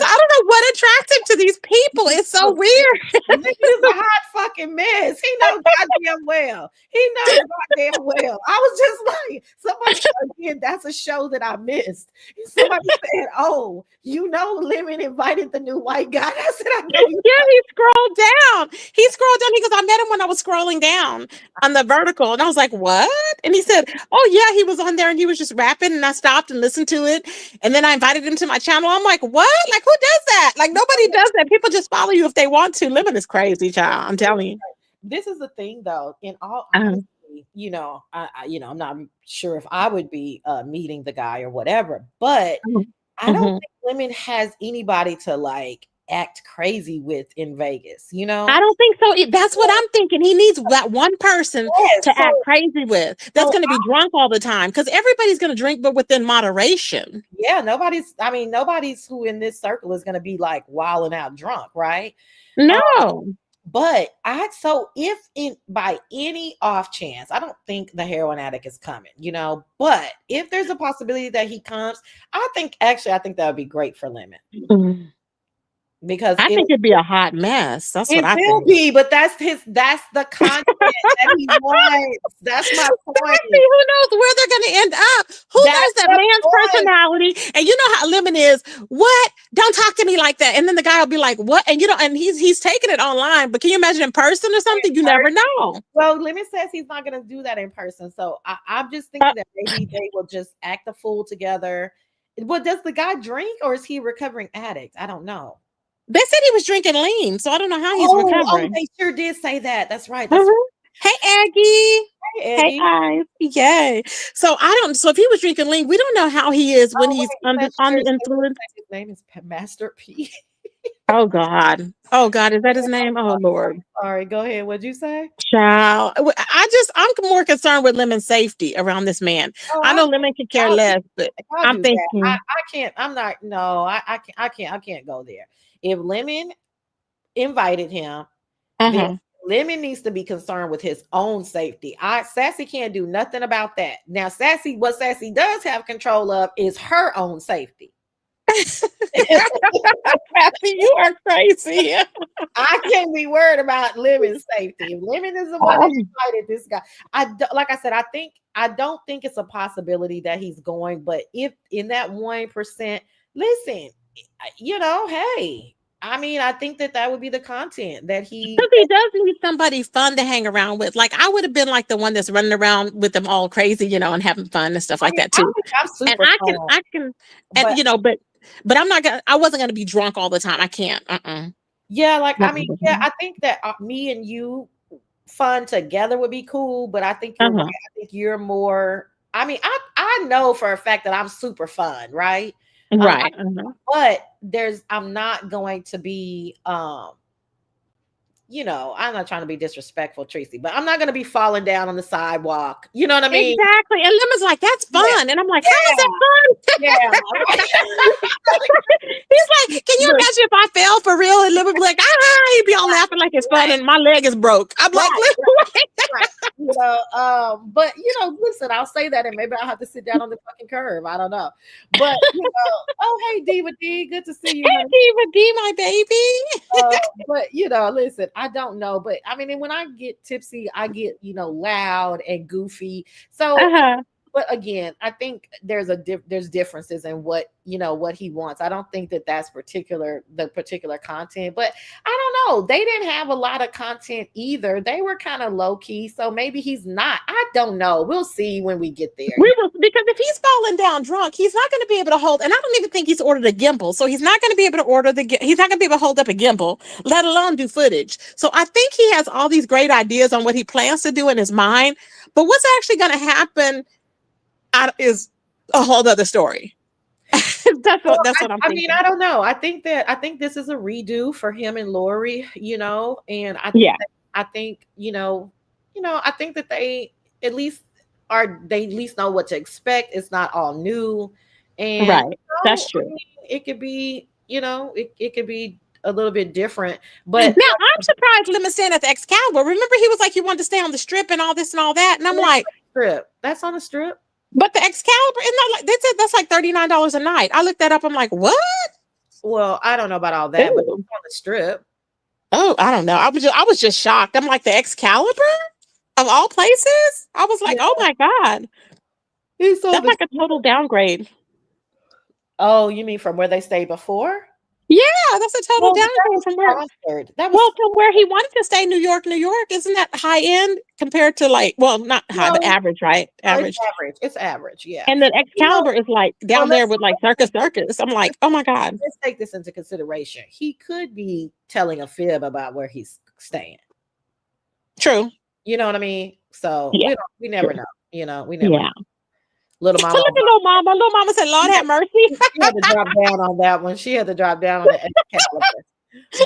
Speaker 1: I don't know what attracts him to these people. It's so
Speaker 2: Oh,
Speaker 1: weird.
Speaker 2: Nick is a hot fucking mess. He knows goddamn well. He knows goddamn well. I was just like, somebody again, that's a show that I missed. Somebody said, "Oh, you know, Lemon invited the new white guy." I said, "I know you."
Speaker 1: Yeah, he scrolled down. He scrolled down. He goes, I met him when I was scrolling down on the vertical. And I was like, what? And he said, oh, yeah, he was on there and he was just rapping. And I stopped and listened to it. And then I invited him to my channel. I'm like, what? Like, who does that? Like, nobody does that. People just follow you if they want to. Living is crazy, child. I'm telling you.
Speaker 2: This is the thing, though. In all
Speaker 1: Uh-huh.
Speaker 2: honesty, I'm not sure if I would be meeting the guy or whatever, but I don't
Speaker 1: Mhm.
Speaker 2: think Lemon has anybody to like act crazy with in Vegas.
Speaker 1: I don't think so. That's what I'm thinking. He needs that one person
Speaker 2: Yes.
Speaker 1: to act crazy with that's
Speaker 2: So
Speaker 1: going to be drunk all the time because everybody's going to drink, but within moderation.
Speaker 2: yeah, nobody's who in this circle is going to be like wilding out drunk, right? Um,
Speaker 1: No.
Speaker 2: but if in by any off chance, I don't think the heroin addict is coming, but if there's a possibility that he comes, I think that would be great for Lemon
Speaker 1: Mhm.
Speaker 2: because
Speaker 1: I think it'd be a hot mess. That's what
Speaker 2: it
Speaker 1: I
Speaker 2: will
Speaker 1: think.
Speaker 2: be, but that's the content that he wants. That's my point.
Speaker 1: Exactly. Who knows where they're going to end up? Who
Speaker 2: That's
Speaker 1: knows that
Speaker 2: the
Speaker 1: man's
Speaker 2: point.
Speaker 1: personality? And you know how Lemon is. What? Don't talk to me like that. And then the guy will be like, "What?" And and he's taking it online. But can you imagine in person or something? You never know.
Speaker 2: Well, Lemon says he's not going to do that in person. So I'm just thinking that maybe they will just act a fool together. Well, does the guy drink or is he a recovering addict? I don't know.
Speaker 1: They said he was drinking lean, so I don't know how he's
Speaker 2: Oh,
Speaker 1: recovering.
Speaker 2: they sure did say that. That's right. That's
Speaker 1: Mhm. Hey, Aggie.
Speaker 2: right,
Speaker 1: Hey,
Speaker 2: Aggie.
Speaker 1: guys. Yay. So I don't. So if he was drinking lean, we don't know how he is when
Speaker 2: Oh,
Speaker 1: he's
Speaker 2: wait, it says
Speaker 1: on
Speaker 2: here
Speaker 1: the influence.
Speaker 2: his name is Master P.
Speaker 1: Oh God. Oh God. Is that his name? Oh Lord.
Speaker 2: Sorry, go ahead. What'd you say?
Speaker 1: Child, I'm more concerned with Lemon's safety around this man.
Speaker 2: Oh,
Speaker 1: I know Lemon could care
Speaker 2: I'll
Speaker 1: less, but
Speaker 2: I'll
Speaker 1: I'm
Speaker 2: do that. I
Speaker 1: thinking,
Speaker 2: can't. I'm not. No, I can't go there. If Lemon invited him, then
Speaker 1: uh-huh.
Speaker 2: Lemon needs to be concerned with his own safety. Sassy can't do nothing about that. Now, what Sassy does have control of is her own safety.
Speaker 1: Kathy, you are crazy.
Speaker 2: I can't be worried about Lemon's safety. If Lemon is the one that invited this guy, like I said, I don't think it's a possibility that he's going. But if in that 1%, listen, hey, I think that would be the content that he.
Speaker 1: Because he does need somebody fun to hang around with. Like I would have been like the one that's running around with them all crazy, and having fun and stuff like that
Speaker 2: I
Speaker 1: too.
Speaker 2: think I'm
Speaker 1: And
Speaker 2: super fun,
Speaker 1: I can, and
Speaker 2: but
Speaker 1: but I'm not gonna. I wasn't gonna be drunk all the time. I can't.
Speaker 2: yeah,
Speaker 1: Uh-uh.
Speaker 2: I think that me and you fun together would be cool. But I think you're right.
Speaker 1: Uh-huh.
Speaker 2: I think you're more. I know for a fact that I'm super fun, right? Um,
Speaker 1: Right. Uh-huh.
Speaker 2: but I'm not going to be I'm not trying to be disrespectful, Tracy, but I'm not going to be falling down on the sidewalk. You know what I mean?
Speaker 1: Exactly. And Lemon's like, that's
Speaker 2: Yeah,
Speaker 1: fun. And I'm like, how is that
Speaker 2: yeah,
Speaker 1: fun? He's like, can you
Speaker 2: Look,
Speaker 1: imagine if I fell for real? And Lemon be like, he'd be all laughing like it's fun and my leg is broke. I'm like,
Speaker 2: right, right. But listen, I'll say that and maybe I'll have to sit down on the fucking curb. I don't know. But oh hey Diva D, good to see you,
Speaker 1: hey,
Speaker 2: honey.
Speaker 1: Diva D, my baby.
Speaker 2: But listen, I don't know. But and when I get tipsy, I get loud and goofy. So
Speaker 1: Uh-huh.
Speaker 2: but again, I think there's differences in what he wants. I don't think that's the particular content, but I don't know. They didn't have a lot of content either. They were kind of low key, so maybe he's not. I don't know. We'll see when we get there.
Speaker 1: We will, because if he's falling down drunk, he's not going to be able to hold. And I don't even think he's ordered a gimbal, so he's not going to be able to he's not going to be able to hold up a gimbal, let alone do footage. So I think he has all these great ideas on what he plans to do in his mind, but what's actually going to happen is a whole other story.
Speaker 2: Well,
Speaker 1: That's what I'm
Speaker 2: I mean,
Speaker 1: thinking.
Speaker 2: I don't know. I think this is a redo for him and Lori, you know, and
Speaker 1: Yeah,
Speaker 2: I think, I think that they at least know what to expect. It's not all new. And
Speaker 1: right. That's
Speaker 2: I
Speaker 1: true.
Speaker 2: mean, it could be, it could be a little bit different.
Speaker 1: Now
Speaker 2: But
Speaker 1: I'm surprised Lemon staying at the Excalibur. Remember, he was like, "You wanted to stay on the strip and all this and all that," and I'm like,
Speaker 2: strip. That's on the strip.
Speaker 1: "But the Excalibur is not like they said that's like $39 a night." I looked that up. I'm like, "What?"
Speaker 2: Well, I don't know about all that, but
Speaker 1: Ooh.
Speaker 2: it's on the strip.
Speaker 1: Oh, I don't know. I was just shocked. I'm like, the Excalibur of all places. I was like,
Speaker 2: Yeah,
Speaker 1: "Oh my god,
Speaker 2: it's on
Speaker 1: that's
Speaker 2: the
Speaker 1: like a total downgrade."
Speaker 2: Oh, you mean from where they stayed before?
Speaker 1: Yeah, that's a total
Speaker 2: Well, that
Speaker 1: downgrade
Speaker 2: was
Speaker 1: from where.
Speaker 2: sponsored. That was
Speaker 1: Well, from where he wanted to stay, New York, New York. Isn't that high end compared to like, well, not high, but
Speaker 2: no,
Speaker 1: average, right?
Speaker 2: no, it's
Speaker 1: Average.
Speaker 2: average. It's average, yeah.
Speaker 1: And then
Speaker 2: You know,
Speaker 1: Excalibur is like
Speaker 2: well,
Speaker 1: down there with like Circus Circus. I'm like, oh my God.
Speaker 2: let's take this into consideration. He could be telling a fib about where he's staying.
Speaker 1: True.
Speaker 2: You know what I mean? So
Speaker 1: Yeah.
Speaker 2: we never
Speaker 1: True.
Speaker 2: know. We never know.
Speaker 1: Yeah.
Speaker 2: Little
Speaker 1: So
Speaker 2: mama,
Speaker 1: look at little mama. Little mama said, Lord have mercy.
Speaker 2: she had to drop down on that one. She had to drop down on the Excalibur.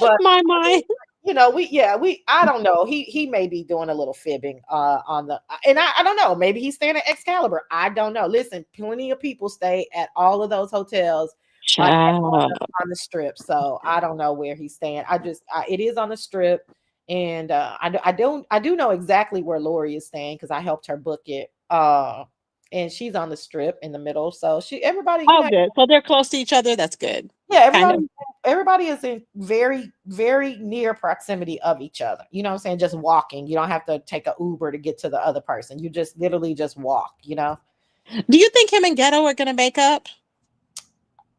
Speaker 2: But
Speaker 1: My.
Speaker 2: we I don't know. He may be doing a little fibbing on the and I don't know. Maybe he's staying at Excalibur. I don't know. Listen, plenty of people stay at all of those hotels
Speaker 1: Child.
Speaker 2: on the strip. So I don't know where he's staying. It is on the strip. And I do know exactly where Lori is staying because I helped her book it. And she's on the strip in the middle. So everybody,
Speaker 1: Oh, good. So they're close to each other. That's good.
Speaker 2: yeah,
Speaker 1: Kind of.
Speaker 2: everybody is in very, very near proximity of each other. You know what I'm saying? Just walking. You don't have to take a Uber to get to the other person. You just literally just walk.
Speaker 1: Do you think him and Ghetto are going to make up?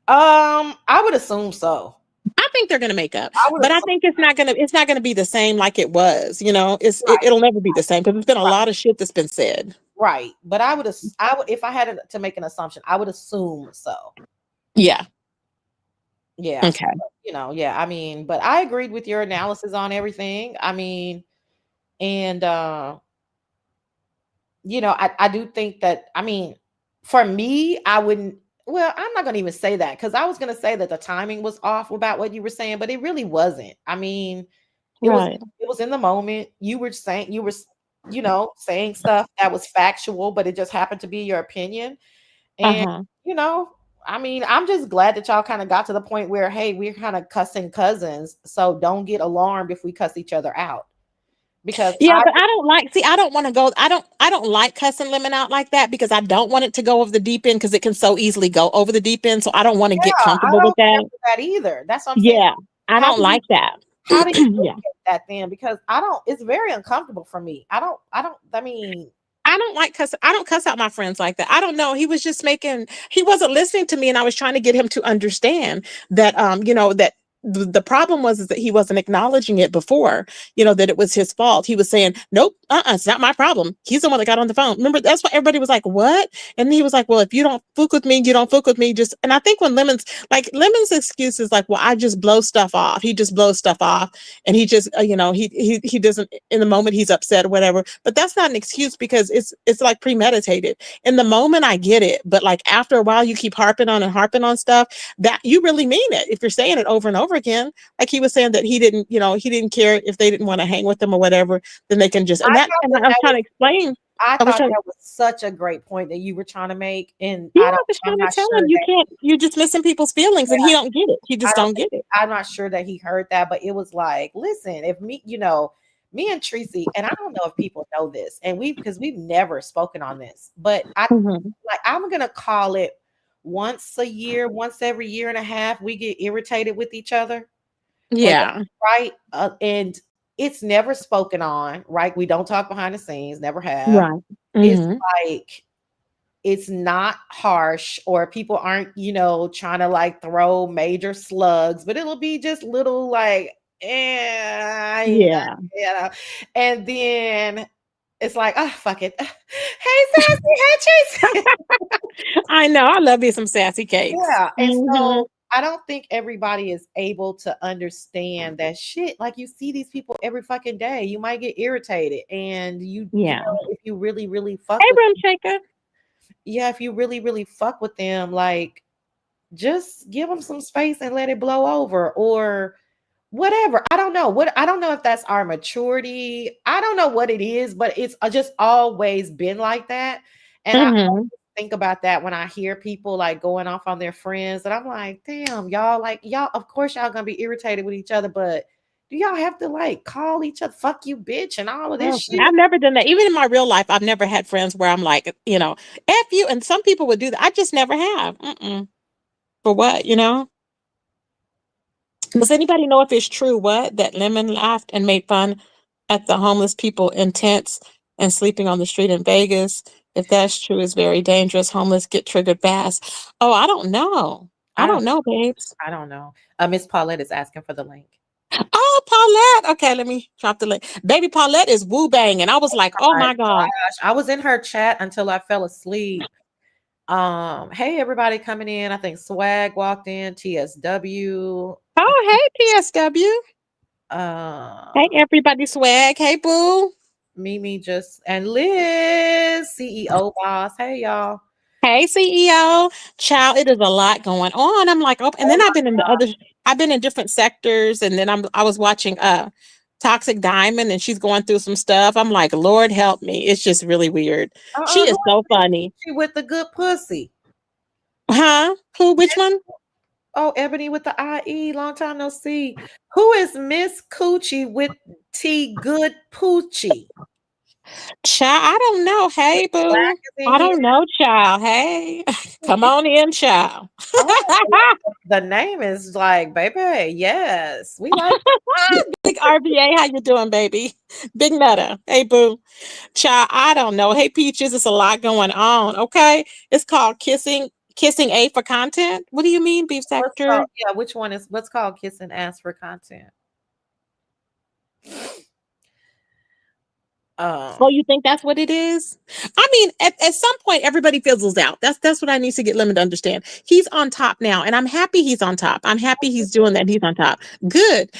Speaker 2: I would assume so.
Speaker 1: I think they're going to make up,
Speaker 2: I would
Speaker 1: but I
Speaker 2: assume
Speaker 1: think it's not going to be the same like it was.
Speaker 2: right,
Speaker 1: It'll never be the same because there's been a lot of shit that's been said.
Speaker 2: right. But I would if I had to make an assumption, I would assume so.
Speaker 1: Yeah.
Speaker 2: Yeah.
Speaker 1: Okay.
Speaker 2: Yeah. I mean, but I agreed with your analysis on everything. I mean, and I do think that, I mean, for me, I wouldn't, well, I'm not going to even say that because I was going to say that the timing was off about what you were saying, but it really wasn't. I mean, it was,
Speaker 1: Right.
Speaker 2: it was in the moment. You were saying stuff that was factual, but it just happened to be your opinion. And,
Speaker 1: Uh-huh.
Speaker 2: you know, I mean, I'm just glad that y'all kind of got to the point where, hey, we're kind of cussing cousins. So don't get alarmed if we cuss each other out. Because
Speaker 1: Yeah, but I don't want to go I don't like cussing Lemon out like that because I don't want it to go over the deep end because it can so easily go over the deep end. So I don't want to get
Speaker 2: yeah, I
Speaker 1: comfortable with
Speaker 2: don't care
Speaker 1: that.
Speaker 2: for that either. That's what I'm saying.
Speaker 1: Yeah. I
Speaker 2: How
Speaker 1: don't
Speaker 2: do you
Speaker 1: like that.
Speaker 2: how do you look
Speaker 1: Yeah.
Speaker 2: at that then? Because it's very uncomfortable for me. I mean,
Speaker 1: I don't cuss out my friends like that. I don't know. He wasn't listening to me and I was trying to get him to understand that that the problem was is that he wasn't acknowledging it before, that it was his fault. He was saying, "Nope, it's not my problem. He's the one that got on the phone." Remember, that's why everybody was like, "What?" And he was like, "Well, if you don't fuck with me, you don't fuck with me." Just and I think when Lemon's excuse is like, "Well, I just blow stuff off." He just blows stuff off and he just he doesn't in the moment he's upset or whatever, but that's not an excuse because it's like premeditated. In the moment I get it, but like after a while you keep harping on stuff that you really mean it if you're saying it over and over again. Like he was saying that he didn't care if they didn't want to hang with him or whatever, then they can just
Speaker 2: I thought
Speaker 1: and
Speaker 2: that
Speaker 1: I was
Speaker 2: that
Speaker 1: trying
Speaker 2: was
Speaker 1: to explain.
Speaker 2: I
Speaker 1: I was
Speaker 2: thought
Speaker 1: trying
Speaker 2: that was such a great point that you were trying to make, and
Speaker 1: Yeah, I was
Speaker 2: I'm
Speaker 1: trying to
Speaker 2: not
Speaker 1: tell
Speaker 2: sure
Speaker 1: him you
Speaker 2: that
Speaker 1: can't you're just missing people's feelings and he don't get it. He
Speaker 2: I
Speaker 1: just
Speaker 2: don't
Speaker 1: don't
Speaker 2: think
Speaker 1: get it.
Speaker 2: I'm not sure that he heard that, but it was like, listen, if me and Tracy, and I don't know if people know this, and because we've never spoken on this, but
Speaker 1: Mhm.
Speaker 2: I'm gonna call it once a year, once every year and a half, we get irritated with each other, and
Speaker 1: Yeah.
Speaker 2: right, and it's never spoken on, right? We don't talk behind the scenes, never have.
Speaker 1: Right.
Speaker 2: It's
Speaker 1: Mhm.
Speaker 2: like it's not harsh or people aren't, trying to like throw major slugs, but it'll be just little like,
Speaker 1: Yeah.
Speaker 2: you know, and then it's like, oh, fuck it. Hey, Sassy, hey, Tracy.
Speaker 1: I know. I love me some sassy cakes.
Speaker 2: Yeah. And
Speaker 1: Mhm.
Speaker 2: so I don't think everybody is able to understand that shit. Like you see these people every fucking day. You might get irritated. And
Speaker 1: Yeah.
Speaker 2: if you really, really fuck
Speaker 1: Hey,
Speaker 2: with
Speaker 1: Room Shaker.
Speaker 2: yeah, if you really, really fuck with them, like just give them some space and let it blow over, or whatever. I don't know if that's our maturity. I don't know what it is, but it's just always been like that. And I
Speaker 1: Hmm.
Speaker 2: always think about that when I hear people like going off on their friends, and I'm like, damn, y'all, like, y'all, of course y'all gonna be irritated with each other, but do y'all have to like call each other fuck you bitch and all of this shit?
Speaker 1: I've never done that. Even in my real life, I've never had friends where I'm like, F you. And some people would do that. I just never have. Mm-mm. For what, Does anybody know if it's true what? That Lemon laughed and made fun at the homeless people in tents and sleeping on the street in Vegas. If that's true, it's very dangerous. Homeless get triggered fast. Oh, I don't know. I
Speaker 2: I don't
Speaker 1: don't know, babes.
Speaker 2: I don't know. Miss Paulette is asking for the link.
Speaker 1: Oh, Paulette. Okay, let me drop the link. Baby Paulette is woo bang. And I was like, oh
Speaker 2: My
Speaker 1: my God.
Speaker 2: gosh, I was in her chat until I fell asleep. Hey everybody coming in. I think Swag walked in, TSW,
Speaker 1: Oh, hey, PSW.
Speaker 2: uh
Speaker 1: Hey, everybody, swag. Hey, boo.
Speaker 2: Mimi just and Liz, CEO boss. Hey y'all.
Speaker 1: Hey, CEO. Child, it is a lot going on. I'm like, oh, and then
Speaker 2: Oh
Speaker 1: I've been in I've been in different sectors, and then I was watching Toxic Diamond, and she's going through some stuff. I'm like, Lord help me. It's just really weird. She
Speaker 2: who
Speaker 1: is so
Speaker 2: is
Speaker 1: funny.
Speaker 2: she with the good pussy?
Speaker 1: Huh? Who? Which one?
Speaker 2: Oh, Ebony with the IE. Long time no see. Who is Miss Coochie with T Good Poochie?
Speaker 1: Child, I don't know. Hey,
Speaker 2: Black
Speaker 1: boo.
Speaker 2: is in
Speaker 1: I
Speaker 2: here.
Speaker 1: don't know, child. Hey, come on in, child.
Speaker 2: Oh, the name is like, baby, yes, we like.
Speaker 1: Big RBA, how you doing, baby? Big Meta. Hey, boo. Child, I don't know. Hey, Peaches, it's a lot going on. Okay. It's called Kissing A for content. What do you mean, Beef
Speaker 2: What's called?
Speaker 1: Secretary?
Speaker 2: Yeah, which one is what's called Kiss and Ask for Content?
Speaker 1: Oh,
Speaker 2: Um,
Speaker 1: you think that's what it is? I mean, at some point, everybody fizzles out. That's what I need to get Lemon to understand. He's on top now, and I'm happy he's on top. I'm happy he's doing that. And he's on top. Good,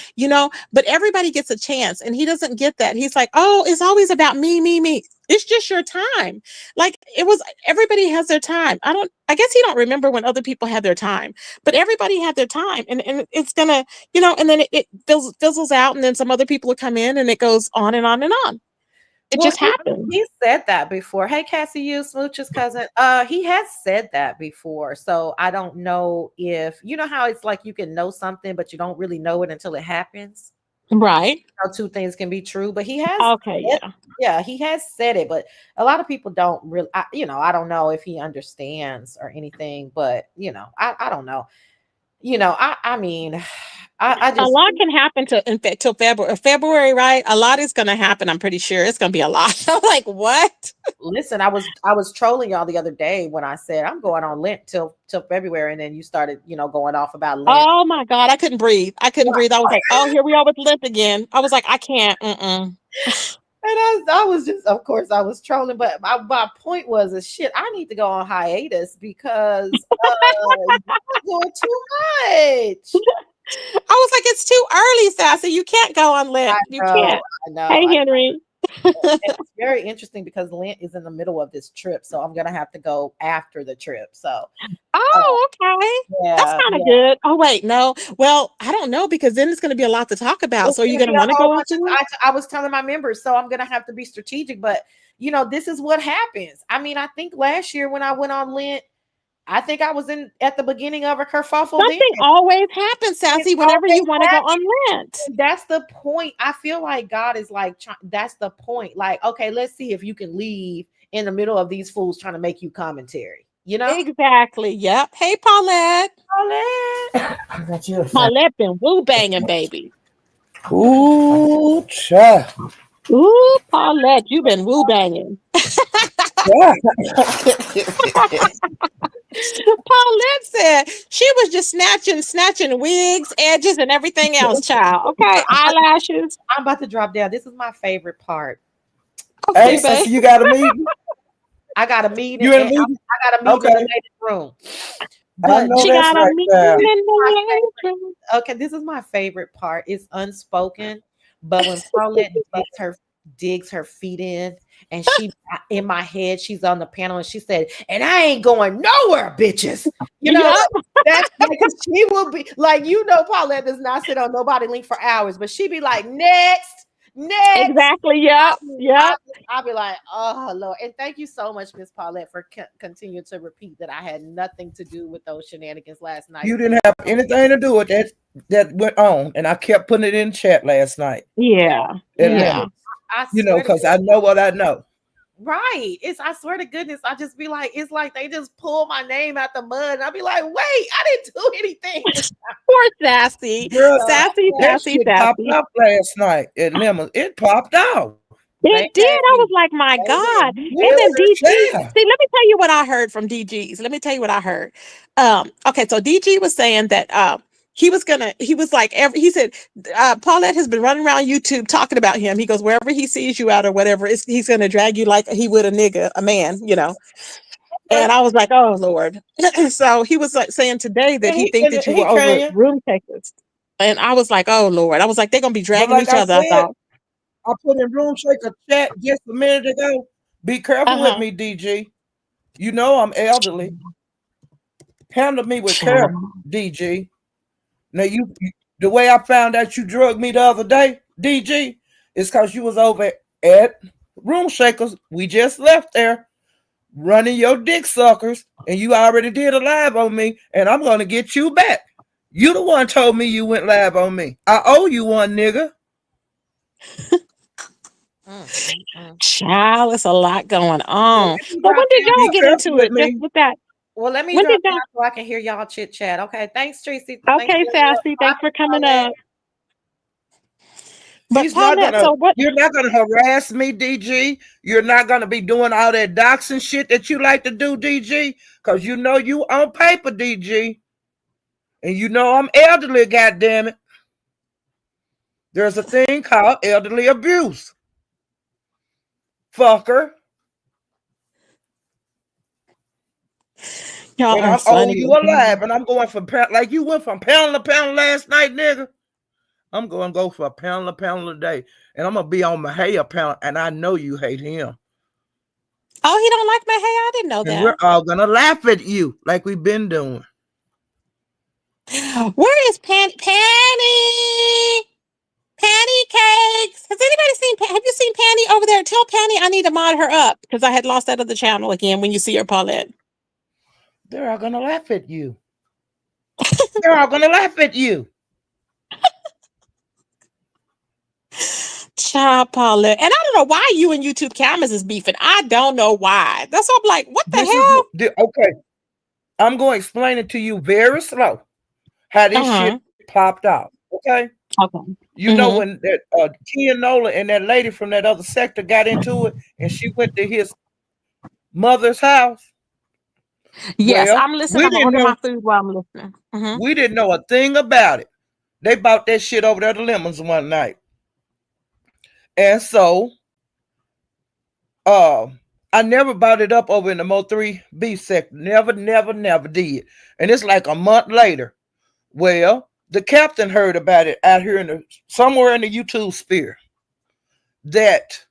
Speaker 1: But everybody gets a chance, and he doesn't get that. He's like, oh, it's always about me, me, me. It's just your time. Like it was. Everybody has their time. I don't. I guess he don't remember when other people had their time, but everybody had their time, and it's gonna, and then it fizzles out, and then some other people will come in, and it goes on and on and on. It
Speaker 2: well,
Speaker 1: just happens.
Speaker 2: he said that before. Hey, Cassie, you Smooch's cousin. He has said that before. So I don't know if you know how it's like you can know something, but you don't really know it until it happens.
Speaker 1: Right.
Speaker 2: How two things can be true, but he has
Speaker 1: Okay,
Speaker 2: said,
Speaker 1: yeah.
Speaker 2: yeah, he has said it, but a lot of people don't really, I don't know if he understands or anything, but I don't know. I mean, I
Speaker 1: A
Speaker 2: just
Speaker 1: lot can happen till February. February, right? A lot is gonna happen. I'm pretty sure it's gonna be a lot. I'm like, what?
Speaker 2: listen. I was trolling y'all the other day when I said I'm going on Lent till February, and then you started, going off about Lent.
Speaker 1: Oh my God, I couldn't breathe. I couldn't breathe. I was like, oh, here we are with lip again. I was like, I can't. Mm-mm.
Speaker 2: And I was just, of course, I was trolling, but my point was, is shit. I need to go on hiatus because you're doing too much.
Speaker 1: I was like, it's too early, Sassy. You can't go on
Speaker 2: I
Speaker 1: lip. You
Speaker 2: know,
Speaker 1: can't.
Speaker 2: I know.
Speaker 1: Hey, Henry.
Speaker 2: And it's very interesting because Lent is in the middle of this trip, so I'm gonna have to go after the trip. So, uh,
Speaker 1: Oh, okay. That's
Speaker 2: yeah,
Speaker 1: kind of
Speaker 2: yeah.
Speaker 1: good. Oh, wait, no. Well, I don't know because then it's going to be a lot to talk about.
Speaker 2: It's
Speaker 1: So, are you
Speaker 2: gonna
Speaker 1: going
Speaker 2: be
Speaker 1: to
Speaker 2: a
Speaker 1: want to
Speaker 2: whole
Speaker 1: go
Speaker 2: bunch
Speaker 1: into
Speaker 2: of.
Speaker 1: it?
Speaker 2: I was telling my members, so I'm gonna have to be strategic. But this is what happens. I mean, I think last year when I went on Lent, I think I was in at the beginning of a kerfuffle then.
Speaker 1: Something always happens,
Speaker 2: It
Speaker 1: Sassy, whenever
Speaker 2: always
Speaker 1: you want to go
Speaker 2: happens.
Speaker 1: on Lent.
Speaker 2: That's the point. I feel like God is like, that's the point. Like, okay, let's see if you can leave in the middle of these fools trying to make you commentary.
Speaker 1: Exactly. Yep. Hey, Paulette.
Speaker 2: I got you a friend.
Speaker 1: Paulette been woo banging, baby.
Speaker 3: Ooh, cha.
Speaker 1: Ooh, Paulette, you been woo banging.
Speaker 3: Yeah.
Speaker 1: Paulette said she was just snatching wigs, edges, and everything else, child. Okay, eyelashes.
Speaker 2: I'm about to drop down. This is my favorite part.
Speaker 3: Hey,
Speaker 1: Okay, babe.
Speaker 3: Sissy, you got a meeting?
Speaker 2: I got a meeting,
Speaker 3: You in a
Speaker 2: and
Speaker 3: meeting?
Speaker 2: I got a meeting in the
Speaker 3: Okay.
Speaker 2: latest room.
Speaker 3: I
Speaker 2: But
Speaker 3: know
Speaker 1: She
Speaker 3: that's
Speaker 1: got a
Speaker 3: right
Speaker 1: meeting
Speaker 3: there.
Speaker 1: in
Speaker 2: my
Speaker 1: the
Speaker 2: favorite.
Speaker 1: bedroom.
Speaker 2: Okay, this is my favorite part. It's unspoken, but when Paulette gets her digs her feet in, and she in my head, she's on the panel, and she said, "And I ain't going nowhere, bitches." You know,
Speaker 1: Yep.
Speaker 2: that's because she will be like, Paulette does not sit on nobody link for hours, but she be like, next, next.
Speaker 1: Exactly. Yep. Yep.
Speaker 2: I'll be like, oh Lord. And thank you so much, Miss Paulette, for continuing to repeat that I had nothing to do with those shenanigans last night.
Speaker 3: You didn't have anything to do with that. That went on, and I kept putting it in chat last night.
Speaker 1: Yeah.
Speaker 3: And
Speaker 1: Yeah.
Speaker 2: I
Speaker 3: you know,
Speaker 2: swear to
Speaker 3: because I know what I know.
Speaker 2: right. I swear to goodness, I just be like, it's like they just pull my name out the mud. And I'll be like, wait, I didn't do anything.
Speaker 1: Poor Sassy.
Speaker 3: Girl,
Speaker 1: Sassy,
Speaker 3: that
Speaker 1: sassy,
Speaker 3: shit popped
Speaker 1: sassy.
Speaker 3: off last night at Lemons. It popped off.
Speaker 1: It did. I was like, my
Speaker 2: Baby.
Speaker 1: God.
Speaker 2: Yeah.
Speaker 1: And then DG.
Speaker 3: Yeah.
Speaker 1: See, let me tell you what I heard from DGs. Let me tell you what I heard. Okay, so DG was saying that he was like, he said, Paulette has been running around YouTube talking about him. He goes, wherever he sees you out or whatever, he's gonna drag you like he would a nigga, a man, you know. And I was like, oh Lord. So he was like saying today that he think that you were over
Speaker 3: can.
Speaker 1: room takers. And I was like, oh Lord. I was like, they're gonna be
Speaker 3: But
Speaker 1: dragging
Speaker 3: like
Speaker 1: each
Speaker 3: I
Speaker 1: other, I
Speaker 3: said,
Speaker 1: thought.
Speaker 3: I put in Room Shaker chat just a minute ago. Be careful with
Speaker 1: Uh-huh.
Speaker 3: me, DG. You know I'm elderly. Handle me with care, DG. Now the way I found out you drugged me the other day, DG, is because you was over at Room Shakers. We just left there running your dick suckers, and you already did a live on me, and I'm gonna get you back. You the one told me you went live on me. I owe you one, nigga.
Speaker 1: Child, it's a lot going
Speaker 3: So
Speaker 1: on.
Speaker 3: if you
Speaker 1: So when did
Speaker 3: be
Speaker 1: y'all get
Speaker 3: careful
Speaker 1: into
Speaker 3: with
Speaker 1: it? Just
Speaker 3: me.
Speaker 1: with that.
Speaker 2: Well, let me
Speaker 1: When
Speaker 2: drop
Speaker 1: did y'all?
Speaker 2: down so I can hear y'all chit chat. Okay. Thanks, Tracy. Thanks
Speaker 1: Okay,
Speaker 2: for
Speaker 1: Sassy, thanks for coming up. But Paulette, so what?
Speaker 3: You're not gonna harass me, DG. You're not gonna be doing all that doxing shit that you like to do, DG, because you know you on paper, DG. And you know I'm elderly, goddammit. There's a thing called elderly abuse. Fucker.
Speaker 1: Y'all
Speaker 3: And
Speaker 1: are
Speaker 3: I'm owe
Speaker 1: funny.
Speaker 3: you alive. And I'm going from like you went from pound to pound last night, nigga. I'm going to go for a pound a day. And I'm going to be on my hay a pound. And I know you hate him.
Speaker 1: Oh, he don't like my hair? I didn't know
Speaker 3: And
Speaker 1: that.
Speaker 3: we're all going to laugh at you like we've been doing.
Speaker 1: Where is Panny? Panny Cakes. Has anybody seen? Have you seen Panny over there? Tell Panny I need to mod her up because I had lost that other channel again. When you see her, Paulette,
Speaker 3: they're all going to laugh at you. They're all going to laugh at you.
Speaker 1: Child, Paulette, and I don't know why you and YouTube cameras is beefing. I don't know why. That's why I'm like, what the hell?
Speaker 3: Okay. I'm going to explain it to you very slow. How this shit popped out. Okay.
Speaker 1: Okay.
Speaker 3: You know when that Ken Nola and that lady from that other sector got into it, and she went to his mother's house.
Speaker 1: Yes,
Speaker 3: Well,
Speaker 1: I'm listening. I'm ordering my food while I'm listening.
Speaker 3: We didn't know a thing about it. They bought that shit over there to Lemons one night, and so, I never bought it up over in the Mo 3B sector. Never did. And it's like a month later. Well, the captain heard about it out here somewhere in the YouTube sphere. That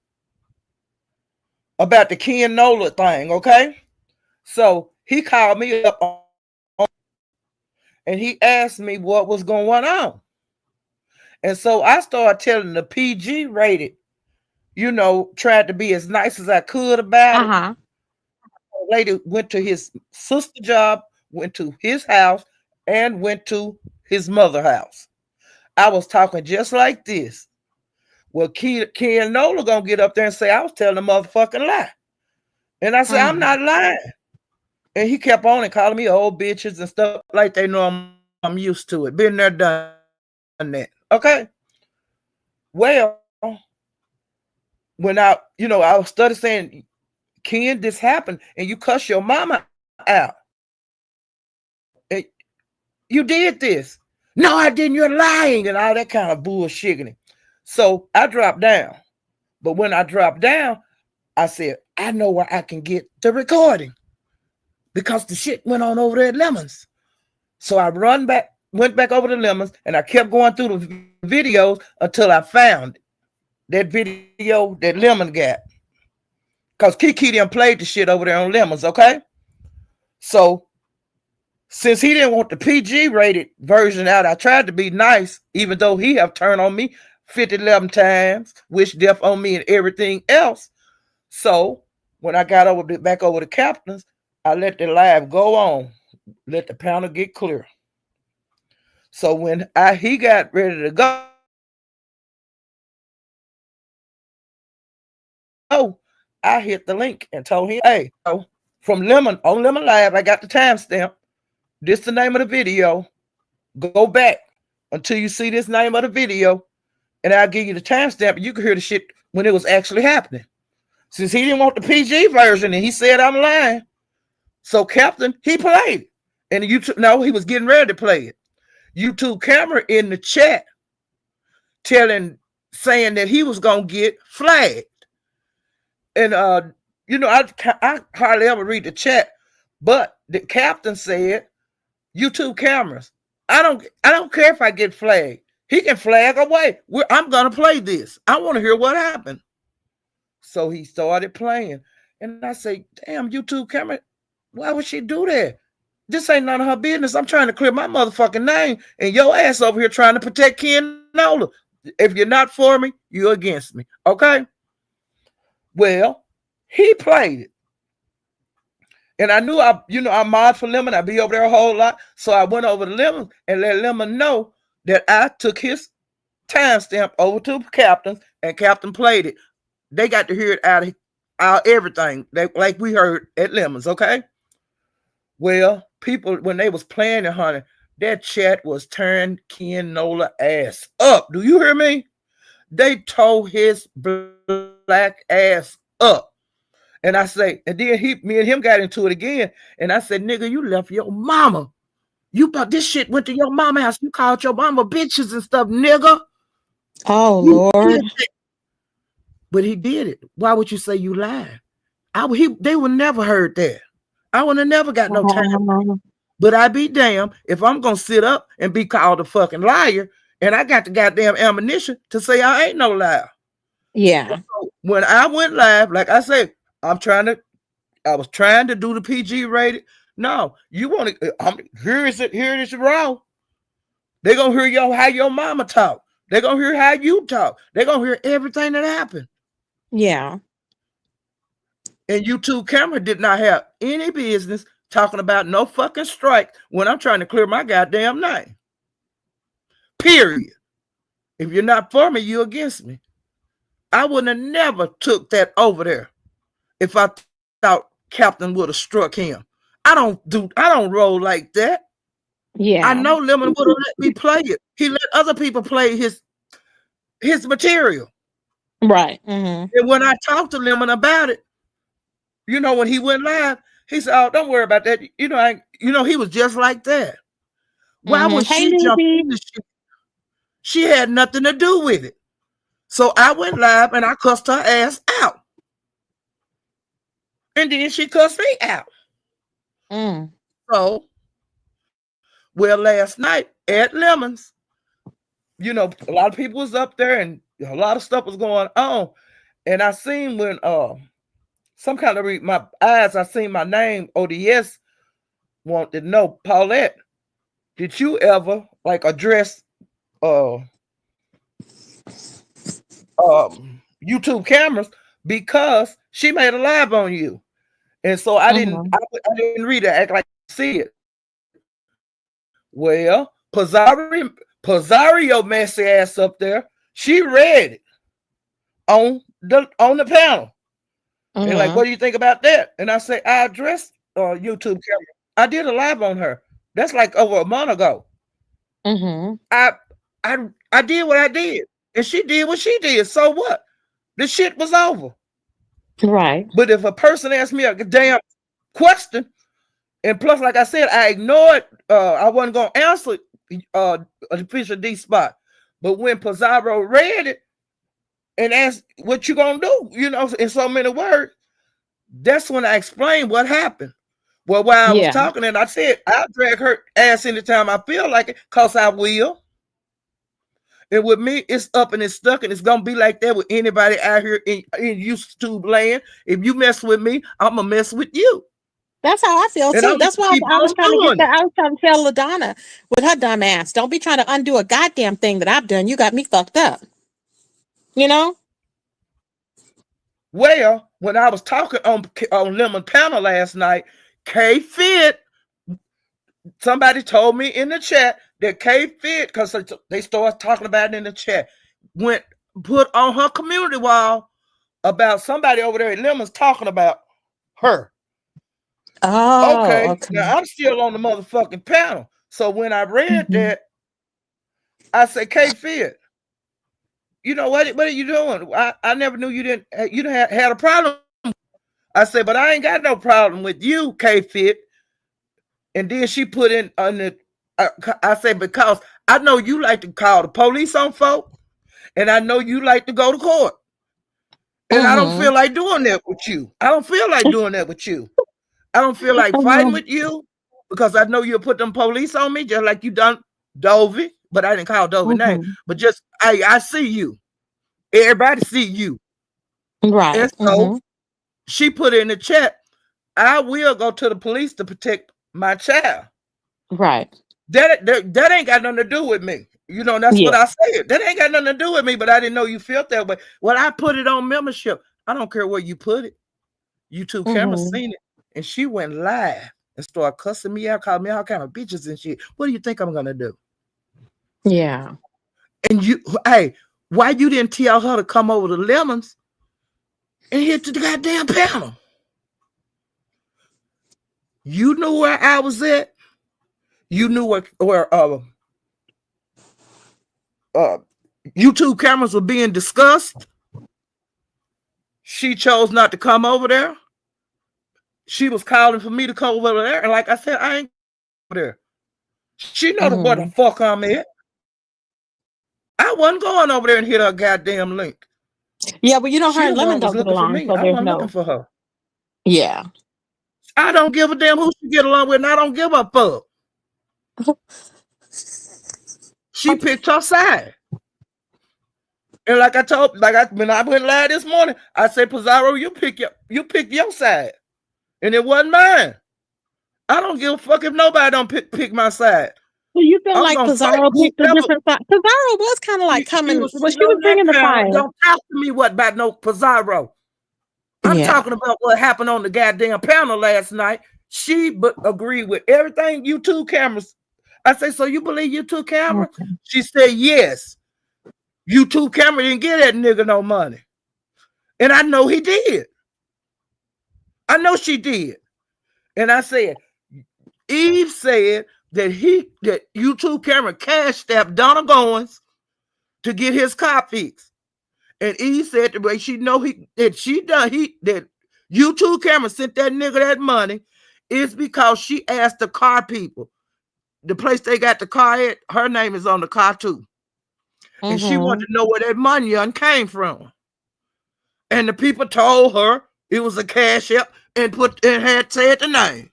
Speaker 3: about the Ken Nola thing, okay? So he called me up and he asked me what was going on. And so I started telling the PG rated, tried to be as nice as I could about it. The lady went to his sister job, went to his house, and went to his mother's house. I was talking just like this. Well, Ken Nola gonna get up there and say I was telling a motherfucking lie. And I said, I'm not lying. And he kept on and calling me old bitches and stuff like they know I'm used to it. Been there, done that. Okay. Well, when I was studying saying, Ken, this happened, and you cuss your mama out. And you did this. No, I didn't. You're lying, and all that kind of bullshitting. So I dropped down. But when I dropped down, I said, I know where I can get the recording because the shit went on over there at Lemons. So I went back over to Lemons, and I kept going through the videos until I found it. that video that Lemon got. Because Kiki didn't play the shit over there on Lemons, okay? So, since he didn't want the PG rated version out, I tried to be nice, even though he have turned on me 50-11 times, wished death on me and everything else. So, when I got back over the captains, I let the live go on. Let the panel get clear. So when he got ready to go, I hit the link and told him, hey, from Lemon, on Lemon Live, I got the timestamp. This the name of the video. Go back until you see this name of the video, and I'll give you the timestamp. You can hear the shit when it was actually happening. Since he didn't want the PG version and he said I'm lying, so Captain, he played it. And YouTube, he was getting ready to play it. YouTube camera in the chat saying that he was gonna get flagged. And I hardly ever read the chat, but the captain said, YouTube cameras, I don't care if I get flagged. He can flag away. I'm gonna play this. I want to hear what happened. So he started playing. And I say, damn, YouTube camera, why would she do that? This ain't none of her business. I'm trying to clear my motherfucking name, and your ass over here trying to protect Ken Nola. If you're not for me, you're against me. Okay? Well, he played it. And I knew I mod for Lemon. I'd be over there a whole lot. So I went over to Lemon and let Lemon know that I took his timestamp over to Captain, and Captain played it. They got to hear it out of everything, like we heard at Lemons, okay? Well, people, when they was playing it, honey, that chat was turned Ken Nola ass up. Do you hear me? They tore his black ass up. And I say, and then me and him got into it again. And I said, nigga, you left your mama. This shit went to your mama house. You called your mama bitches and stuff, nigga.
Speaker 1: Oh, Lord.
Speaker 3: But he did it. Why would you say you lied? They would never heard that. I would have never got no time. But I be damned if I'm going to sit up and be called a fucking liar, and I got the goddamn ammunition to say I ain't no liar.
Speaker 1: Yeah.
Speaker 3: So when I went live, like I said, I was trying to do the PG rated. No, you want to, here it is raw. They're going to hear how your mama talk. They're going to hear how you talk. They're going to hear everything that happened.
Speaker 1: Yeah.
Speaker 3: And YouTube camera did not have any business talking about no fucking strike when I'm trying to clear my goddamn name. Period. If you're not for me, you're against me. I wouldn't have never took that over there if I thought Captain would have struck him. I don't roll like that.
Speaker 1: Yeah.
Speaker 3: I know Lemon would have let me play it. He let other people play his material.
Speaker 1: Right. Mm-hmm.
Speaker 3: And when I talked to Lemon about it, when he went live, he said, "Oh, don't worry about that." He was just like that. Why would she jump in the shit? She had nothing to do with it. So I went live and I cussed her ass out. And then she cussed me out. So, last night at Lemons, a lot of people was up there and a lot of stuff was going on. And I seen when some kind of my eyes, I seen my name, ODS, wanted to know, Paulette, did you ever address YouTube cameras because she made a live on you? And so I didn't read it, act like I see it. Well, Pizzario messy ass up there, she read it on the panel. And what do you think about that? And I say, I addressed YouTube camera. I did a live on her. That's over a month ago. I did what I did, and she did what she did. So what? The shit was over.
Speaker 1: Right.
Speaker 3: But if a person asks me a damn question, and plus, like I said, I ignored. I wasn't gonna answer official D spot. But when Pizarro read it and asked, "What you gonna do?" In so many words, that's when I explained what happened. Well, while I was talking, and I said, I'll drag her ass anytime I feel like it, because I will. And with me, it's up and it's stuck, and it's gonna be like that with anybody out here in YouTube land. If you mess with me, I'm gonna mess with you.
Speaker 1: That's how I feel
Speaker 3: And I'm
Speaker 1: too.
Speaker 3: gonna
Speaker 1: That's why
Speaker 3: keep
Speaker 1: I was
Speaker 3: on
Speaker 1: trying to get
Speaker 3: doing
Speaker 1: that.
Speaker 3: it.
Speaker 1: I was trying to tell LaDonna with her dumb ass, don't be trying to undo a goddamn thing that I've done. You got me fucked up. You know?
Speaker 3: Well, when I was talking on Lemon Panel last night, K Fit, somebody told me in the chat that K Fit, because they started talking about it in the chat, went put on her community wall about somebody over there at Lemon's talking about her.
Speaker 1: Oh,
Speaker 3: Okay,
Speaker 1: okay.
Speaker 3: now I'm still on the motherfucking panel. So when I read that, I said, K Fit, you know what are you doing? I never knew you didn't had a problem. I said, but I ain't got no problem with you, K Fit. And then she put in on the I said, because I know you like to call the police on folk, and I know you like to go to court. And I don't feel like doing that with you. I don't feel like doing that with you. I don't feel like fighting with you because I know you'll put them police on me just like you done Dovey, but I didn't call Dovey name. But just I see you. Everybody see you.
Speaker 1: Right.
Speaker 3: And so she put in the chat, I will go to the police to protect my child.
Speaker 1: Right.
Speaker 3: That ain't got nothing to do with me. You know, that's what I said. That ain't got nothing to do with me, but I didn't know you felt that way. When I put it on membership, I don't care where you put it. YouTube camera seen it, and she went live and started cussing me out, calling me all kind of bitches and shit. What do you think I'm gonna do?
Speaker 1: Yeah.
Speaker 3: And hey, why you didn't tell her to come over to Lemons and hit the goddamn panel? You knew where I was at. You knew where YouTube cameras were being discussed. She chose not to come over there. She was calling for me to come over there, and like I said, I ain't over there. She know where the fuck I'm at. I wasn't going over there and hit her goddamn link.
Speaker 1: Yeah, but you know, her and Lemon
Speaker 3: was
Speaker 1: don't get
Speaker 3: looking for
Speaker 1: along,
Speaker 3: me.
Speaker 1: so
Speaker 3: I
Speaker 1: there's
Speaker 3: wasn't
Speaker 1: no.
Speaker 3: looking for her.
Speaker 1: Yeah.
Speaker 3: I don't give a damn who she get along with, and I don't give a fuck. She picked her side. And like I told, when I went live this morning, I said, Pizarro, you pick your side. And it wasn't mine. I don't give a fuck if nobody don't pick my side.
Speaker 1: So you feel like Pizarro picked a different side? Pizarro was kind of like coming, she was bringing the fire.
Speaker 3: Don't talk to me about no Pizarro. I'm talking about what happened on the goddamn panel last night. She agreed with everything YouTube cameras. I say, so you believe YouTube camera? She said, yes. YouTube camera didn't get that nigga no money. And I know he did. I know she did. And I said, Eve said that YouTube camera cashed out Donna Goins to get his car fixed. And Eve said the way she know that YouTube camera sent that nigga that money is because she asked the car people. The place they got the car at, her name is on the car too. And she wanted to know where that money came from. And the people told her it was a cash app and had said the name.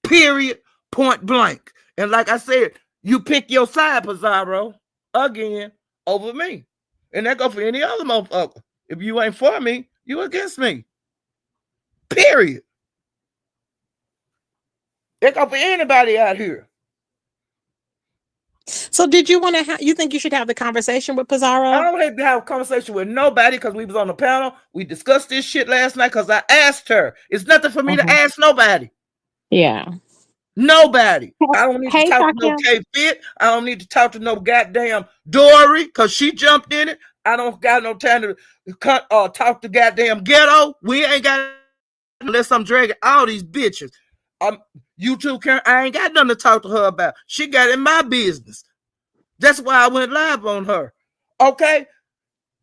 Speaker 3: Period. Point blank. And like I said, you pick your side, Pizarro, again, over me. And that go for any other motherfucker. If you ain't for me, you against me. Period. That go for anybody out here.
Speaker 1: So did you want to you think you should have the conversation with Pizarro?
Speaker 3: I don't have to have a conversation with nobody because we was on the panel. We discussed this shit last night because I asked her. It's nothing for me to ask nobody.
Speaker 1: Yeah.
Speaker 3: Nobody. I don't need to talk to no K-Fit. I don't need to talk to no goddamn Dory because she jumped in it. I don't got no time to talk to goddamn Ghetto. We ain't got unless I'm dragging all these bitches. YouTube Karen, I ain't got nothing to talk to her about. She got in my business. That's why I went live on her. Okay?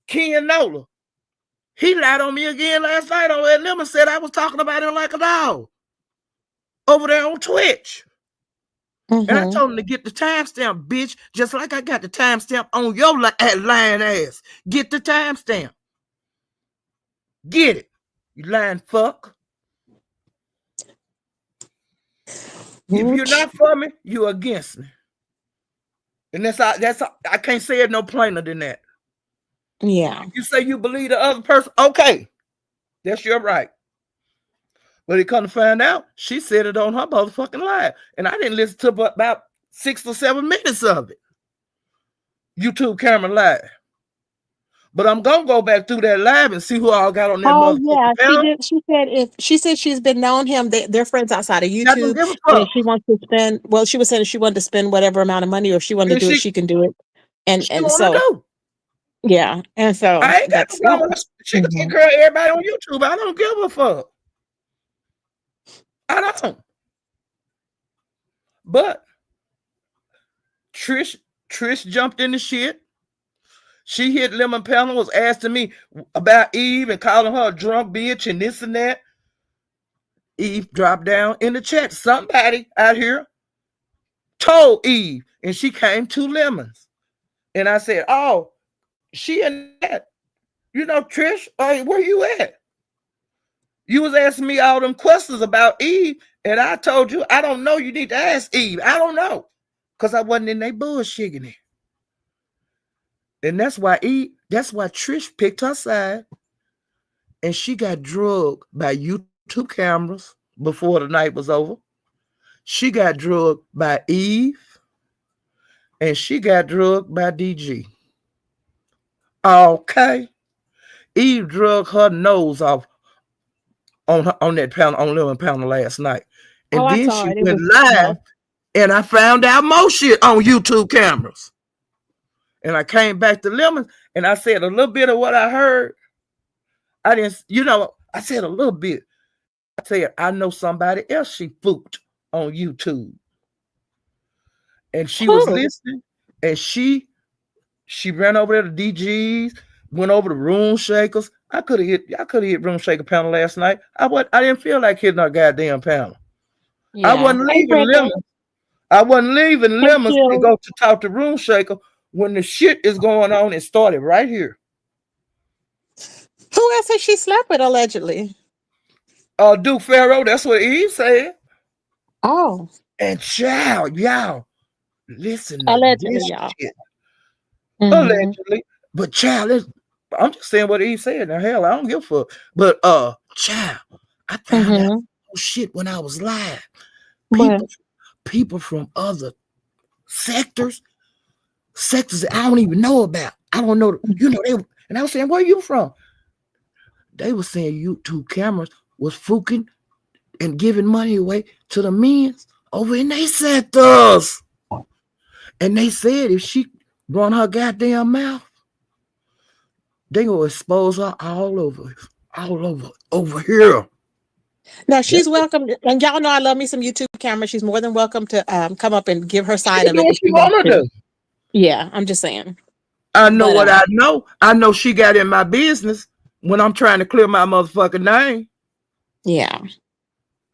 Speaker 3: Ken Nola. He lied on me again last night on that lemon, said I was talking about him like a dog. Over there on Twitch. And I told him to get the timestamp, bitch, just like I got the timestamp on your lying ass. Get the timestamp. Get it. You lying fuck. If you're not for me, you're against me. And I can't say it no plainer than that.
Speaker 1: Yeah.
Speaker 3: You say you believe the other person, okay, that's your right. But he come to find out, she said it on her motherfucking live. And I didn't listen to about 6 or 7 minutes of it. YouTube camera live. But I'm gonna go back through that live and see who all got on that motherfucking panel.
Speaker 1: She said she's been known him. They're friends outside of
Speaker 3: I don't
Speaker 1: YouTube.
Speaker 3: give a
Speaker 1: And
Speaker 3: fuck.
Speaker 1: if she wants to spend, well, she was saying if she wanted to spend whatever amount of money, or if she wanted to
Speaker 3: And
Speaker 1: do it, she can do it.
Speaker 3: she
Speaker 1: And
Speaker 3: wanna
Speaker 1: so,
Speaker 3: do.
Speaker 1: yeah. And so
Speaker 3: I ain't got
Speaker 1: that's
Speaker 3: no problem with her. She can take care of everybody on YouTube. I don't give a fuck. I don't. But Trish jumped in the shit. She hit Lemon Panel, was asking me about Eve and calling her a drunk bitch and this and that. Eve dropped down in the chat. Somebody out here told Eve, and she came 2 lemons. And I said, oh, she and that. You know, Trish, where you at? You was asking me all them questions about Eve, and I told you, I don't know. You need to ask Eve. I don't know. Because I wasn't in their bullshitting it. And that's why Trish picked her side, and she got drugged by YouTube cameras before the night was over. She got drugged by Eve, and she got drugged by DG. Okay. Eve drugged her nose off on that panel, on Lemon Panel last night. And then she went live, and I found out more shit on YouTube cameras. And I came back to Lemon, and I said a little bit of what I heard. I didn't, I said a little bit. I said, I know somebody else she fooked on YouTube. And she was listening, and she ran over there to DG's, went over to Room Shakers. I could have hit Room Shaker panel last night. I didn't feel like hitting our goddamn panel. Yeah. I wasn't leaving Lemons. I wasn't leaving Lemons to go to talk to Room Shaker when the shit is going on. It started right here.
Speaker 1: Who else has she slept with allegedly?
Speaker 3: Duke Pharaoh. That's what he said.
Speaker 1: Oh.
Speaker 3: And child, y'all, listen to
Speaker 1: allegedly,
Speaker 3: this
Speaker 1: y'all.
Speaker 3: Shit. Mm-hmm. Allegedly. But child, I'm just saying what he said. Now, hell, I don't give a fuck. But child, I found out shit when I was live. People from other sectors that I don't even know about. I don't know, and I was saying, where you from? They were saying YouTube cameras was fooking and giving money away to the men over in their sectors. And they said if she run her goddamn mouth, they gonna expose her all over here.
Speaker 1: Now she's welcome, and y'all know I love me some YouTube cameras. She's more than welcome to come up and give her side of it.
Speaker 3: What she wanna do.
Speaker 1: Yeah, I'm just saying.
Speaker 3: I know I know. I know she got in my business when I'm trying to clear my motherfucking name.
Speaker 1: Yeah.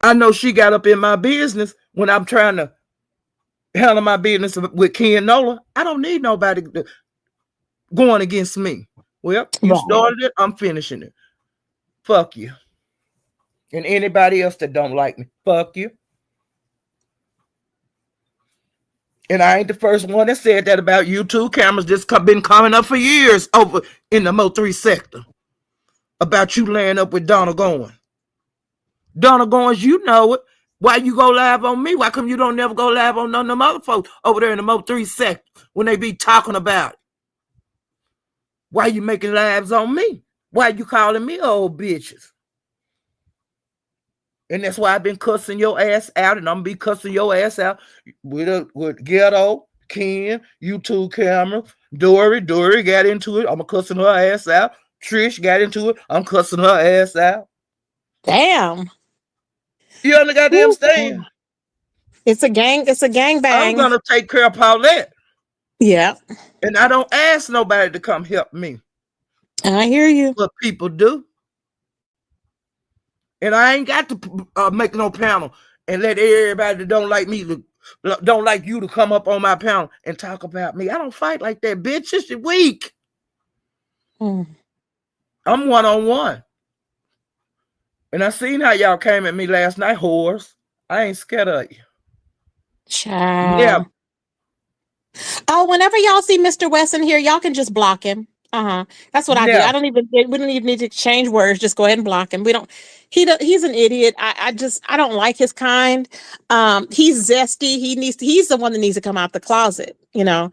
Speaker 3: I know she got up in my business when I'm trying to handle my business with Ken Nola. I don't need nobody going against me. Well, you started it, I'm finishing it. Fuck you. And anybody else that don't like me, fuck you. And I ain't the first one that said that about YouTube cameras. This been coming up for years over in the Mo3 sector. About you laying up with Donna Goins. Donna Goins, you know it. Why you go live on me? Why come you don't never go live on none of them other folks over there in the Mo3 sector when they be talking about it? Why you making lives on me? Why you calling me old bitches? And that's why I've been cussing your ass out, and I'm gonna be cussing your ass out with Ghetto, Ken, YouTube camera, Dory got into it. I'm cussing her ass out. Trish got into it. I'm cussing her ass out.
Speaker 1: Damn.
Speaker 3: You on the goddamn stand?
Speaker 1: It's a gang bang.
Speaker 3: I'm gonna take care of Paulette.
Speaker 1: Yeah.
Speaker 3: And I don't ask nobody to come help me.
Speaker 1: I hear you.
Speaker 3: But people do. And I ain't got to make no panel and let everybody that don't like me, don't like you to come up on my panel and talk about me. I don't fight like that, bitch. It's weak. I'm one-on-one. And I seen how y'all came at me last night, whores. I ain't scared of you.
Speaker 1: Child. Oh, whenever y'all see Mr. West in here, y'all can just block him. That's what I do. I
Speaker 3: Never.
Speaker 1: don't even. We don't even need to exchange words. Just go ahead and block him. We don't. He's an idiot. I don't like his kind. He's zesty. He's the one that needs to come out the closet. And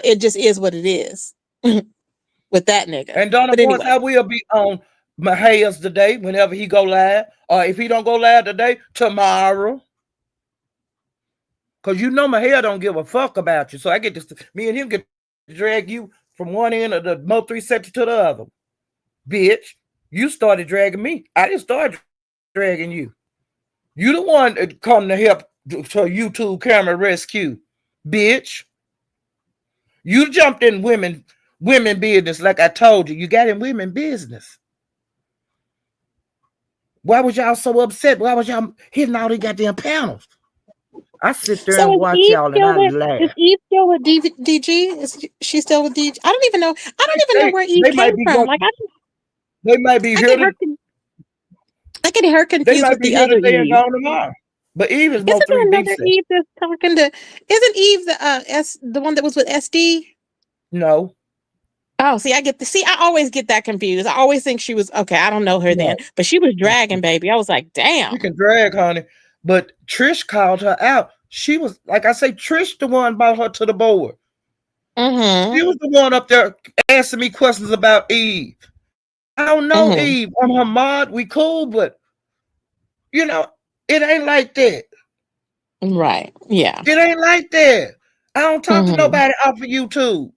Speaker 1: it just is what it is with that nigga.
Speaker 3: And Donna
Speaker 1: But
Speaker 3: Boyce,
Speaker 1: anyway,
Speaker 3: I will be on Mahaya's today whenever he go live. Or if he don't go live today, tomorrow. Because you know Mahaya don't give a fuck about you. So I get to, me and him get to drag you from one end of the Mo3 section to the other. Bitch, you started dragging me. I didn't start dragging you. You the one that come to help to YouTube camera rescue. Bitch. You jumped in women business like I told you. You got in women business. Why was y'all so upset? Why was y'all hitting all these goddamn panels? I sit there and watch y'all and I laugh.
Speaker 1: Is Eve still with DG? Is she still with DG? I don't even know. I don't even know where Eve came from. Like
Speaker 3: they might be here.
Speaker 1: I get her confused with the other Eve.
Speaker 3: Tomorrow. But Eve is
Speaker 1: Isn't there another Eve that's talking to? Isn't Eve the one that was with SD?
Speaker 3: No.
Speaker 1: Oh, see, I always get that confused. I always think she was okay. I don't know her then, but she was dragging, baby. I was like, damn.
Speaker 3: You can drag, honey. But Trish called her out. She was, like I say, Trish the one brought her to the board.
Speaker 1: Mm-hmm.
Speaker 3: She was the one up there asking me questions about Eve. I don't know Eve. I'm her mod. We cool, but it ain't like that.
Speaker 1: Right. Yeah.
Speaker 3: It ain't like that. I don't talk to nobody off of YouTube.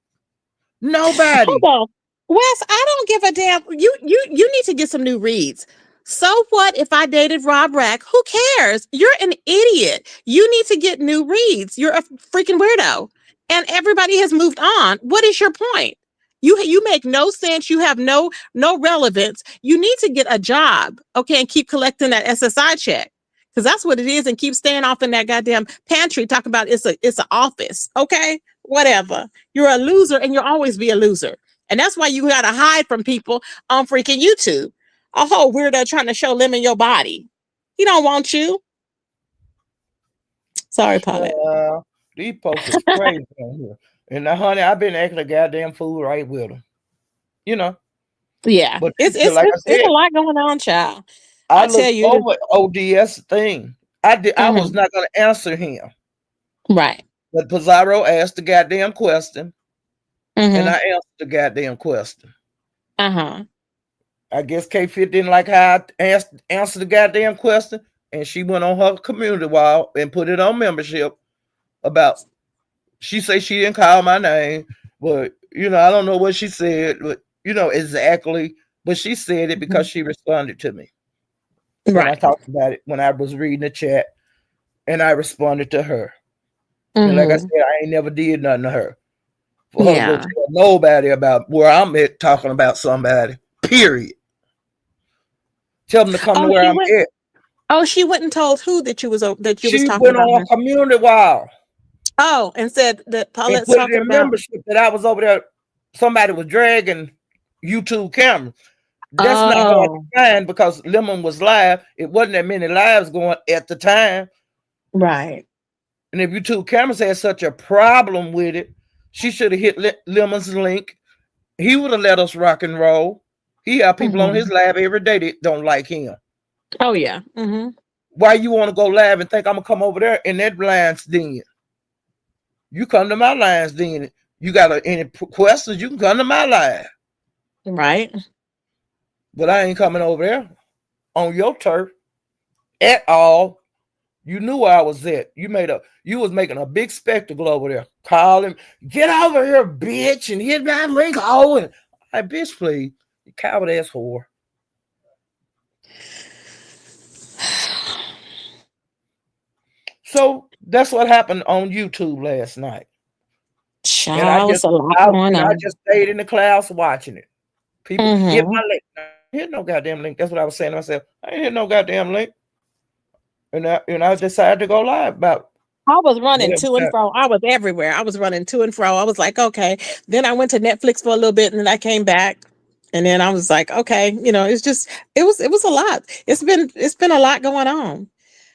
Speaker 3: Nobody.
Speaker 1: Hold on. Wes, I don't give a damn. You need to get some new reads. So what if I dated Rob Rack? Who cares? You're an idiot. You need to get new reads. You're a freaking weirdo. And everybody has moved on. What is your point? You make no sense. You have no relevance. You need to get a job, okay, and keep collecting that SSI check. Because that's what it is, and keep staying off in that goddamn pantry. Talk about it's an office, okay? Whatever. You're a loser, and you'll always be a loser. And that's why you gotta hide from people on freaking YouTube. A whole weirdo trying to show Lemon your body. He don't want you. Sorry, Paulette.
Speaker 3: These folks is crazy on here. And now, honey, I've been acting a goddamn fool right with them.
Speaker 1: Yeah,
Speaker 3: but
Speaker 1: it's a lot going on, child. I tell you,
Speaker 3: over ODS thing. I was not going to answer him.
Speaker 1: Right.
Speaker 3: But Pizarro asked the goddamn question, and I answered the goddamn question. I guess K-Fit didn't like how I answered the goddamn question, and she went on her community wall and put it on membership about. She said she didn't call my name, but I don't know what she said, but exactly. But she said it because she responded to me. Right. When I talked about it, when I was reading the chat, and I responded to her. And like I said, I ain't never did nothing to her. For her to go tell nobody about where I'm at talking about somebody. Period. Tell them to come to where I'm at.
Speaker 1: Oh, she went and told who that you was talking about?
Speaker 3: She went on a community wall.
Speaker 1: Oh, and said that Paulette's
Speaker 3: talking about membership that I was over there. Somebody was dragging YouTube cameras. That's not hard to find because Lemon was live. It wasn't that many lives going at the time.
Speaker 1: Right.
Speaker 3: And if YouTube cameras had such a problem with it, she should have hit Lemon's link. He would have let us rock and roll. He have people on his live every day that don't like him.
Speaker 1: Oh, yeah.
Speaker 3: Why you want to go live and think I'm going to come over there in that lion's den? You come to my lion's den. You got any questions, you can come to my live.
Speaker 1: Right.
Speaker 3: But I ain't coming over there on your turf at all. You knew where I was at. You was making a big spectacle over there. Calling, get over here, bitch, and hit my link. Oh, and bitch, please. You coward ass whore. So that's what happened on YouTube last night.
Speaker 1: Child, and I
Speaker 3: just stayed in the clouds watching it. People hit my link. I ain't hit no goddamn link. That's what I was saying to myself. I ain't hit no goddamn link. And I decided to go live about.
Speaker 1: I was running to and fro. I was everywhere. I was running to and fro. I was like, okay. Then I went to Netflix for a little bit, and then I came back. And then I was like, okay, it was a lot. It's been a lot going on.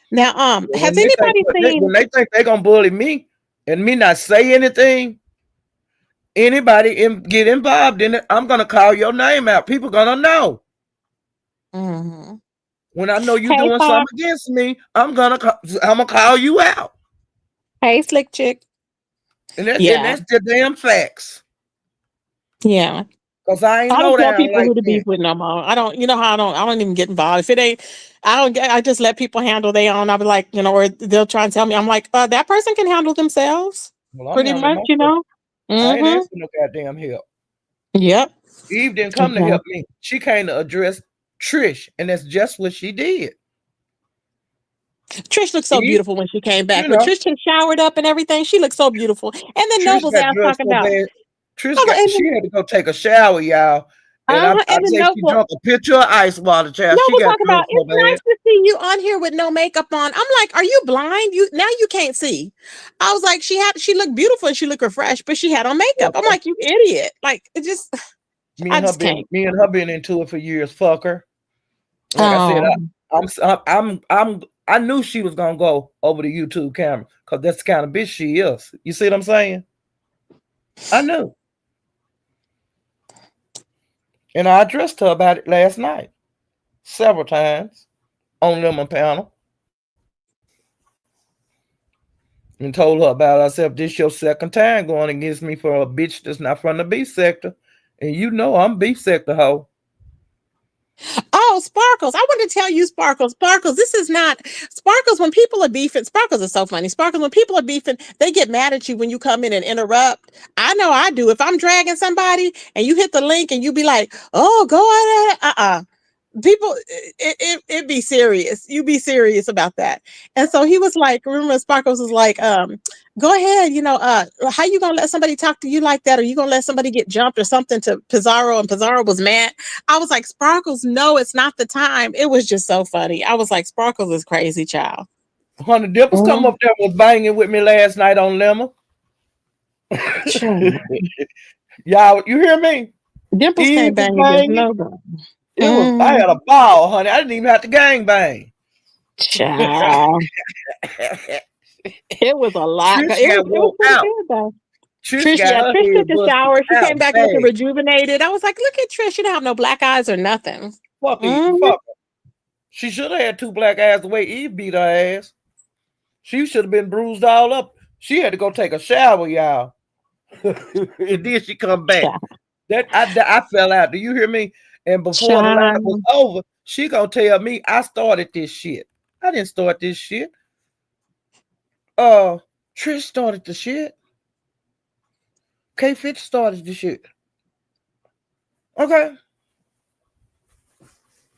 Speaker 1: Now, has anybody seen
Speaker 3: when they think they're gonna bully me and me not say anything, anybody get involved in it, I'm gonna call your name out. People gonna know.
Speaker 1: Mm-hmm.
Speaker 3: When I know you
Speaker 1: Hey,
Speaker 3: doing
Speaker 1: Pop.
Speaker 3: something against me, I'm gonna call you out.
Speaker 1: Hey, Slick Chick.
Speaker 3: And
Speaker 1: Yeah.
Speaker 3: that's the damn facts.
Speaker 1: Yeah.
Speaker 3: Cause I ain't
Speaker 1: I
Speaker 3: low
Speaker 1: don't tell
Speaker 3: down
Speaker 1: people
Speaker 3: like
Speaker 1: who to
Speaker 3: that.
Speaker 1: beef with no more. I don't, you know how I don't even get involved. If it ain't, I just let people handle their own. I'll be like, or they'll try and tell me. I'm like, that person can handle themselves.
Speaker 3: Well, I'm
Speaker 1: Pretty
Speaker 3: handling
Speaker 1: much,
Speaker 3: myself. I ain't
Speaker 1: Mm-hmm.
Speaker 3: asking no goddamn help.
Speaker 1: Yep.
Speaker 3: Eve didn't come to
Speaker 1: Okay.
Speaker 3: help me. She came to address Trish, and that's just what she did.
Speaker 1: Trish looked so
Speaker 3: Eve,
Speaker 1: beautiful when she came back.
Speaker 3: you
Speaker 1: When
Speaker 3: know,
Speaker 1: Trish had showered up and everything, she looked so beautiful. And then
Speaker 3: Trish
Speaker 1: Noble's
Speaker 3: got
Speaker 1: ass
Speaker 3: dressed
Speaker 1: talking
Speaker 3: so
Speaker 1: about,
Speaker 3: bad.
Speaker 1: and
Speaker 3: She
Speaker 1: then,
Speaker 3: had to go take a shower, y'all. And I
Speaker 1: and then
Speaker 3: say she drunk a pitcher of ice water, child. She
Speaker 1: Noble
Speaker 3: got
Speaker 1: talking about,
Speaker 3: drunk so
Speaker 1: it's
Speaker 3: bad.
Speaker 1: nice to see you on here with no makeup on. I'm like, are you blind? You can't see. I was like, she looked beautiful and she looked refreshed, but she had on makeup. I'm like, you idiot. Like, it just,
Speaker 3: Me
Speaker 1: I
Speaker 3: and her
Speaker 1: just can't.
Speaker 3: been into it for years. Fuck her. Like I said,
Speaker 1: Oh,
Speaker 3: I knew she was gonna go over the YouTube camera because that's the kind of bitch she is. You see what I'm saying? I knew. And I addressed her about it last night several times on Lemon Panel and told her about herself. This your second time going against me for a bitch that's not from the B sector. And you know I'm B sector hoe.
Speaker 1: oh, Sparkles. I want to tell you, Sparkles. Sparkles, this is not Sparkles. When people are beefing, Sparkles is so funny. Sparkles, when people are beefing, they get mad at you when you come in and interrupt. I know I do. If I'm dragging somebody and you hit the link and you be like, oh, go ahead. People, it be serious. You be serious about that. And so he was like, remember Sparkles was like, go ahead, how you gonna let somebody talk to you like that? Or you gonna let somebody get jumped or something to Pizarro, and Pizarro was mad? I was like, Sparkles, no, it's not the time. It was just so funny. I was like, Sparkles is crazy, child.
Speaker 3: Honey Dipples come up there was banging with me last night on Lemon. Y'all, you hear me?
Speaker 1: Dimples
Speaker 3: Eve
Speaker 1: can't
Speaker 3: was
Speaker 1: bang against
Speaker 3: banging.
Speaker 1: nobody.
Speaker 3: I had a ball, honey. I didn't even have to gang bang.
Speaker 1: Child. It was a lot.
Speaker 3: Trish
Speaker 1: It
Speaker 3: got
Speaker 1: was
Speaker 3: wore
Speaker 1: pretty
Speaker 3: out.
Speaker 1: good though.
Speaker 3: Trish
Speaker 1: Trish,
Speaker 3: got
Speaker 1: yeah,
Speaker 3: her
Speaker 1: Trish
Speaker 3: head
Speaker 1: took a
Speaker 3: busted
Speaker 1: shower. She
Speaker 3: out
Speaker 1: came back
Speaker 3: bad.
Speaker 1: looking rejuvenated. I was like, look at Trish. She didn't have no black eyes or nothing.
Speaker 3: Fuck her. She should have had 2 black eyes the way Eve beat her ass. She should have been bruised all up. She had to go take a shower, y'all. And then she come back. That I fell out. Do you hear me? And before the live was over, she gonna tell me I started this shit. I didn't start this shit. Trish started the shit. K Fitch started the shit. Okay.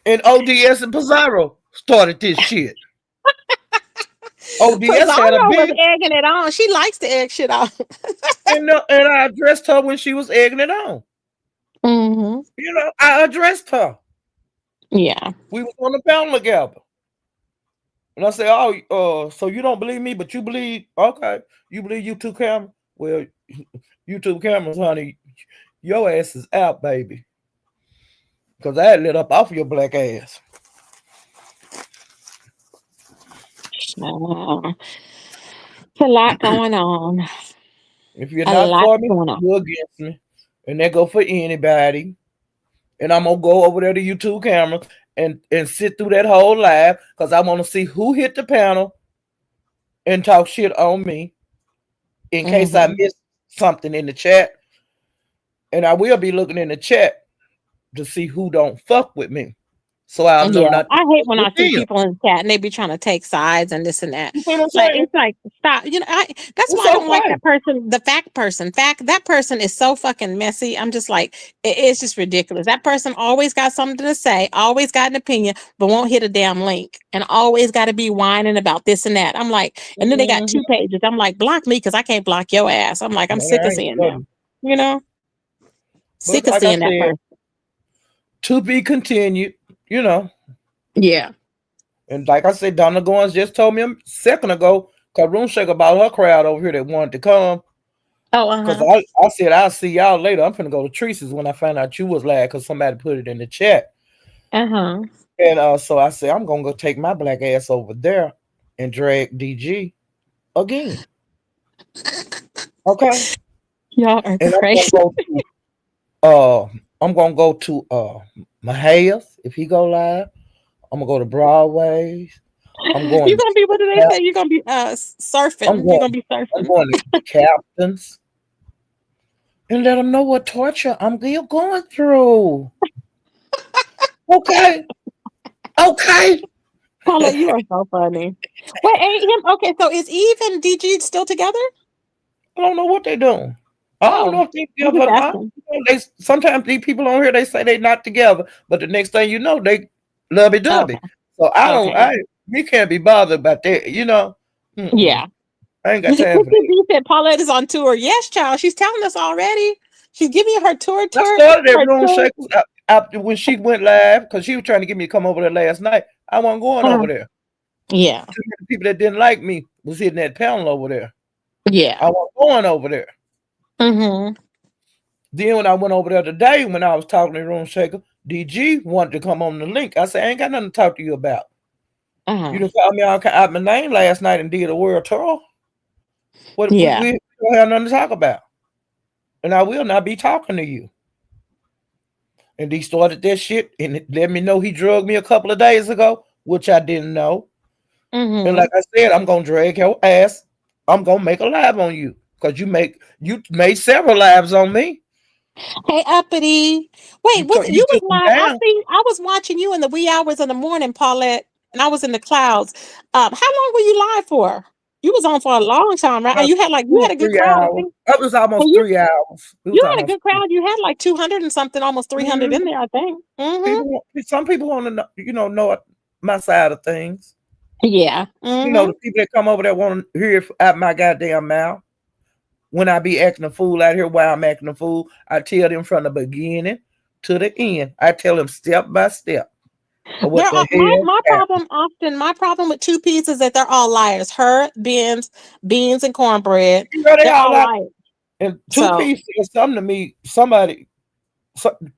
Speaker 3: And ODS and Pizarro started this shit. ODS had a
Speaker 1: Pizarro was
Speaker 3: big
Speaker 1: egging it on. She likes to egg shit on.
Speaker 3: and I addressed her when she was egging it on.
Speaker 1: Mm-hmm.
Speaker 3: You know, I addressed her.
Speaker 1: Yeah.
Speaker 3: We was on the panel together. And I say, so you don't believe me, but you believe, okay, you believe YouTube camera? Well, YouTube cameras, honey, your ass is out, baby. Because I had lit up off your black ass.
Speaker 1: It's a lot going on.
Speaker 3: If you're not for me, you're against me. And that go for anybody. And I'm going to go over there to YouTube cameras and sit through that whole live because I want to see who hit the panel and talk shit on me in case I missed something in the chat. And I will be looking in the chat to see who don't fuck with me. So I'll know not to
Speaker 1: I hate when I see
Speaker 3: them.
Speaker 1: people in the chat and they be trying to take sides and this and that.
Speaker 3: You see what I'm
Speaker 1: Like,
Speaker 3: saying?
Speaker 1: it's like, stop. That's why I don't like that person, the fact person. That person is so fucking messy. I'm just like, it's just ridiculous. That person always got something to say, always got an opinion, but won't hit a damn link, and always got to be whining about this and that. I'm like, and then they got 2 pages. I'm like, block me because I can't block your ass. I'm like, I'm sick of seeing them. Sick of seeing that person.
Speaker 3: To be continued,
Speaker 1: Yeah.
Speaker 3: And like I said, Donna Goins just told me a second ago, because Room Shake about her crowd over here that wanted to come. Because I said, I'll see y'all later. I'm going to go to Teresa's when I found out you was live because somebody put it in the chat. And so I said, I'm going to go take my black ass over there and drag DG again. Okay.
Speaker 1: Y'all are
Speaker 3: And
Speaker 1: crazy.
Speaker 3: I'm gonna go to Mahaya's if he go live. I'm gonna go to Broadway's. I'm going
Speaker 1: You're gonna be, what do they
Speaker 3: to
Speaker 1: say? You're gonna be
Speaker 3: I'm
Speaker 1: surfing. You're
Speaker 3: going
Speaker 1: gonna be
Speaker 3: I'm
Speaker 1: surfing.
Speaker 3: going to Captain's and let them know what torture I'm still going through. Okay. Okay.
Speaker 1: Paula, you are so funny. Wait, ain't him? Okay, so is Eve and DG still together?
Speaker 3: I don't know what they're doing. I don't know
Speaker 1: Oh,
Speaker 3: if they
Speaker 1: I'm
Speaker 3: together
Speaker 1: just
Speaker 3: or not.
Speaker 1: asking.
Speaker 3: They sometimes these people on here they say they not together, but the next thing you know they lovey dovey.
Speaker 1: Okay,
Speaker 3: So
Speaker 1: okay,
Speaker 3: we can't be bothered about that. Mm-mm.
Speaker 1: yeah.
Speaker 3: I ain't got
Speaker 1: Look
Speaker 3: time for that.
Speaker 1: at B said Paulette is on tour. Yes, child. She's telling us already. She's giving you her
Speaker 3: I started at
Speaker 1: her
Speaker 3: Room
Speaker 1: tour.
Speaker 3: Shakers after when she went live because she was trying to get me to come over there last night. I wasn't going over there.
Speaker 1: Yeah,
Speaker 3: Too many people that didn't like me was hitting that panel over there.
Speaker 1: yeah.
Speaker 3: I wasn't going over there.
Speaker 1: Mm-hmm.
Speaker 3: Then when I went over there today, when I was talking to Room Shaker, DG wanted to come on the link. I said, I ain't got nothing to talk to you about. You done called me out my name last night and did a world tour. What
Speaker 1: Yeah.
Speaker 3: we don't have nothing to talk about. And I will not be talking to you. And he started that shit and let me know he drugged me a couple of days ago, which I didn't know.
Speaker 1: Mm-hmm.
Speaker 3: And like I said, I'm gonna drag your ass. I'm gonna make a live on you. Because you made several lives on me.
Speaker 1: Hey, uppity. Wait,
Speaker 3: You
Speaker 1: you was
Speaker 3: took them
Speaker 1: live?
Speaker 3: down.
Speaker 1: I was watching you in the wee hours of the morning, Paulette, and I was in the clouds. How long were you live for? You was on for a long time, right? And
Speaker 3: About
Speaker 1: you had a good
Speaker 3: 3
Speaker 1: crowd. I
Speaker 3: hours.
Speaker 1: think.
Speaker 3: That was
Speaker 1: Well,
Speaker 3: almost
Speaker 1: you
Speaker 3: 3 hours. It
Speaker 1: you
Speaker 3: was
Speaker 1: had a
Speaker 3: almost
Speaker 1: good crowd. You had like 200 and something, almost 300 in
Speaker 3: Mhm.
Speaker 1: there, I think. Mm-hmm.
Speaker 3: Some people want to know my side of things.
Speaker 1: Yeah. Mm-hmm.
Speaker 3: The people that come over there want to hear it out my goddamn mouth. When I be acting a fool out here, while I'm acting a fool, I tell them from the beginning to the end. I tell them step by step of what the hell happened.
Speaker 1: My problem with two P's is that they're all liars. Her, beans and cornbread.
Speaker 3: You know they
Speaker 1: They're
Speaker 3: all
Speaker 1: all
Speaker 3: like,
Speaker 1: liars.
Speaker 3: and two
Speaker 1: So,
Speaker 3: pieces said something to me.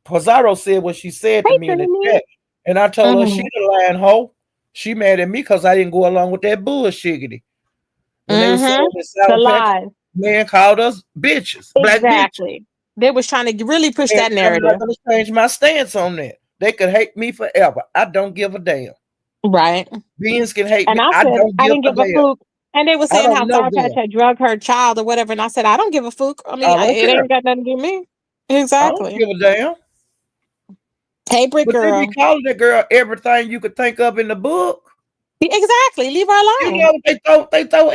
Speaker 3: Pizarro said what she said to
Speaker 1: hey,
Speaker 3: me in the
Speaker 1: Trinity.
Speaker 3: chat, and I told her she
Speaker 1: Mm-hmm.
Speaker 3: the lying hoe. She mad at me because I didn't go along with that bullshiggity. When they were
Speaker 1: Mm-hmm.
Speaker 3: saying the
Speaker 1: The
Speaker 3: Sour Patch
Speaker 1: lies.
Speaker 3: man called us bitches, black bitches.
Speaker 1: Exactly. They was trying to really push
Speaker 3: And
Speaker 1: that
Speaker 3: I'm not
Speaker 1: narrative.
Speaker 3: gonna change my stance on that. They could hate me forever. I don't give a damn.
Speaker 1: Right.
Speaker 3: Beans can hate
Speaker 1: And
Speaker 3: me.
Speaker 1: I
Speaker 3: I
Speaker 1: said,
Speaker 3: don't
Speaker 1: I
Speaker 3: give
Speaker 1: didn't
Speaker 3: a
Speaker 1: give a
Speaker 3: damn.
Speaker 1: fook. And they were
Speaker 3: I
Speaker 1: saying
Speaker 3: don't
Speaker 1: how
Speaker 3: know
Speaker 1: Sour Patch
Speaker 3: them.
Speaker 1: had drugged her child or whatever. And I said, I don't give a fook. I mean,
Speaker 3: I don't
Speaker 1: it
Speaker 3: care.
Speaker 1: ain't got nothing to do with me.
Speaker 3: I don't
Speaker 1: Exactly.
Speaker 3: give a damn.
Speaker 1: Hey, Brick
Speaker 3: But they be
Speaker 1: Girl.
Speaker 3: calling that girl everything you could think of in the book.
Speaker 1: Exactly. Leave her
Speaker 3: You
Speaker 1: alone.
Speaker 3: know, they throw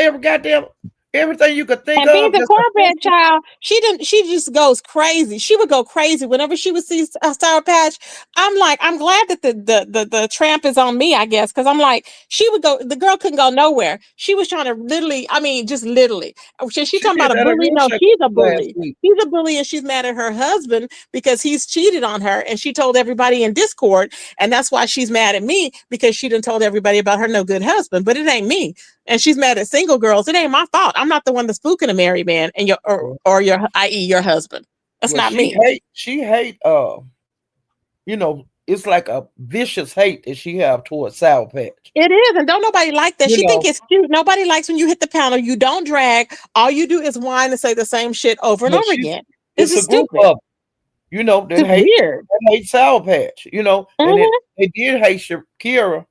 Speaker 3: everything you could think
Speaker 1: And being
Speaker 3: of
Speaker 1: the
Speaker 3: just a
Speaker 1: cornbread
Speaker 3: picture.
Speaker 1: child, she just goes crazy. She would go crazy whenever she would see a Sour Patch. I'm like, I'm glad that the tramp is on me, I guess, because I'm like, she would go. The girl couldn't go nowhere. She was trying to literally, I mean, just literally. She
Speaker 3: She
Speaker 1: talking
Speaker 3: did
Speaker 1: about a
Speaker 3: that at
Speaker 1: bully.
Speaker 3: Room
Speaker 1: No,
Speaker 3: Shaker
Speaker 1: she's a
Speaker 3: last
Speaker 1: bully.
Speaker 3: week.
Speaker 1: She's a bully, and she's mad at her husband because he's cheated on her, and she told everybody in Discord, and that's why she's mad at me because she done told everybody about her no good husband. But it ain't me. And she's mad at single girls. It ain't my fault. I'm not the one that's spooking a married man and i.e. your husband. That's
Speaker 3: Well,
Speaker 1: not
Speaker 3: she
Speaker 1: me.
Speaker 3: hate it's like a vicious hate that she have towards Sour Patch.
Speaker 1: It is, and don't nobody like that.
Speaker 3: You
Speaker 1: She think
Speaker 3: know,
Speaker 1: it's cute. Nobody likes when you hit the panel. You don't drag. All you do is whine and say the same shit over and
Speaker 3: but
Speaker 1: over again. This
Speaker 3: it's
Speaker 1: is
Speaker 3: a group
Speaker 1: stupid.
Speaker 3: of that
Speaker 1: It's weird.
Speaker 3: hate Sour Patch, and
Speaker 1: Mhm.
Speaker 3: they did hate Shakira,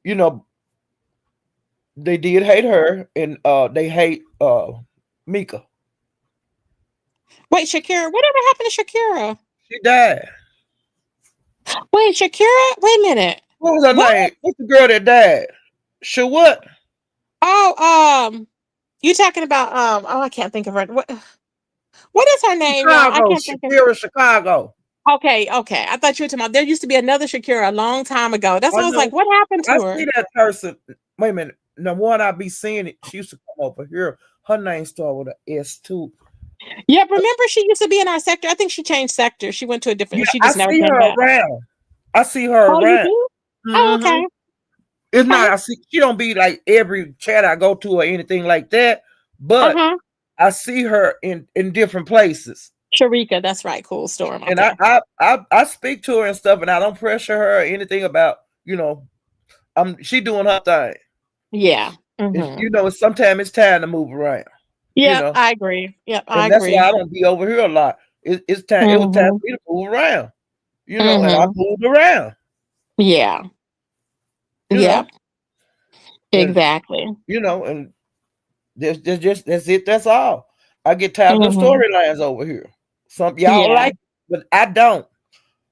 Speaker 3: you know, they did hate her and they hate Mika.
Speaker 1: Wait, Shakira. Whatever happened to Shakira?
Speaker 3: She died.
Speaker 1: Wait, Shakira. Wait a minute.
Speaker 3: What was her
Speaker 1: What?
Speaker 3: name? What's the girl that died? Sure what?
Speaker 1: Oh, you talking about Oh, I can't think of her. What is her name, y'all? I
Speaker 3: Chicago.
Speaker 1: can't think of.
Speaker 3: Shakira Chicago.
Speaker 1: Okay, okay. I thought you were talking about there used to be another Shakira a long time ago. That's
Speaker 3: I
Speaker 1: why I was like,
Speaker 3: know.
Speaker 1: what happened
Speaker 3: I
Speaker 1: to her?
Speaker 3: see that person. Wait a minute. The one I be seeing it, she used to come over here. Her name started with an S too.
Speaker 1: Yeah, remember she used to be in our sector. I think she changed sector. She went to a different.
Speaker 3: Yeah,
Speaker 1: She
Speaker 3: I
Speaker 1: just never
Speaker 3: see
Speaker 1: came
Speaker 3: her
Speaker 1: back.
Speaker 3: around. I see her
Speaker 1: Oh, you
Speaker 3: around.
Speaker 1: do? Oh,
Speaker 3: Mm-hmm.
Speaker 1: okay.
Speaker 3: It's
Speaker 1: Okay.
Speaker 3: not. I see. She don't be like every chat I go to or anything like that. But
Speaker 1: Uh-huh.
Speaker 3: I see her in different places.
Speaker 1: Sharika, that's right. Cool storm.
Speaker 3: And
Speaker 1: Okay.
Speaker 3: I speak to her and stuff, and I don't pressure her or anything about she doing her thing.
Speaker 1: Yeah.
Speaker 3: It's sometimes it's time to move around.
Speaker 1: Yeah, I agree. Yeah, I
Speaker 3: And that's
Speaker 1: agree.
Speaker 3: why I don't be over here a lot. It's time. It was time for me to move around. And I moved around.
Speaker 1: Yeah.
Speaker 3: Yeah.
Speaker 1: Exactly.
Speaker 3: And that's it. That's all. I get tired of the storylines over here. Some y'all like, but I don't.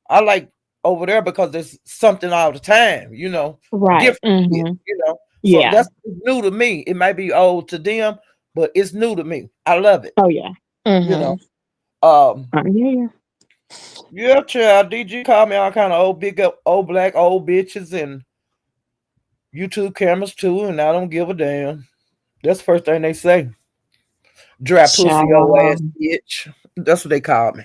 Speaker 3: I like over there because there's something all the time.
Speaker 1: Right.
Speaker 3: Different. So that's new to me. It might be old to them, but it's new to me. I love it.
Speaker 1: Oh yeah.
Speaker 3: Yeah. Yeah, child. DG called me all kind of old big old black old bitches and YouTube cameras too, and I don't give a damn. That's the first thing they say. Dry pussy old ass bitch. That's what they call me.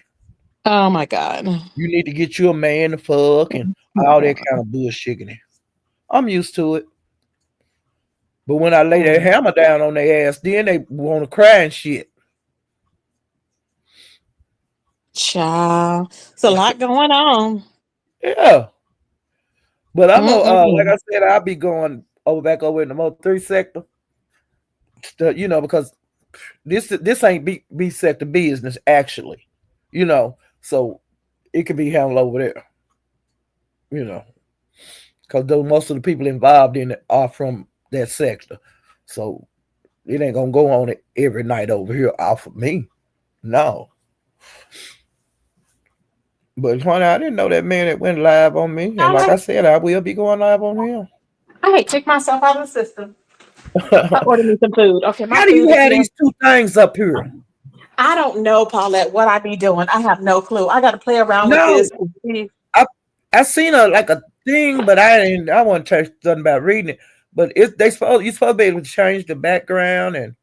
Speaker 1: Oh my God.
Speaker 3: You need to get you a man to fuck and all that kind of bullshit. I'm used to it. But when I lay that hammer down on their ass, then they want to cry and shit.
Speaker 1: Child. It's a lot going on.
Speaker 3: Yeah. But I'm like I said, I'll be going back over in the Mo 3 sector. Because this ain't B sector business actually. So it could be handled over there. Because most of the people involved in it are from that sector. So it ain't gonna go on it every night over here off of me. No. But honey, I didn't know that man that went live on me. And like I said, I will be going live on him.
Speaker 1: I hate take myself out of the system. I ordered me some food. Okay,
Speaker 3: how do you have these two things up here?
Speaker 1: I don't know, Paulette, what I be doing. I have no clue. I got to play around with this.
Speaker 3: I seen a thing, but I want to touch something about reading it. But you're supposed to be able to change the background and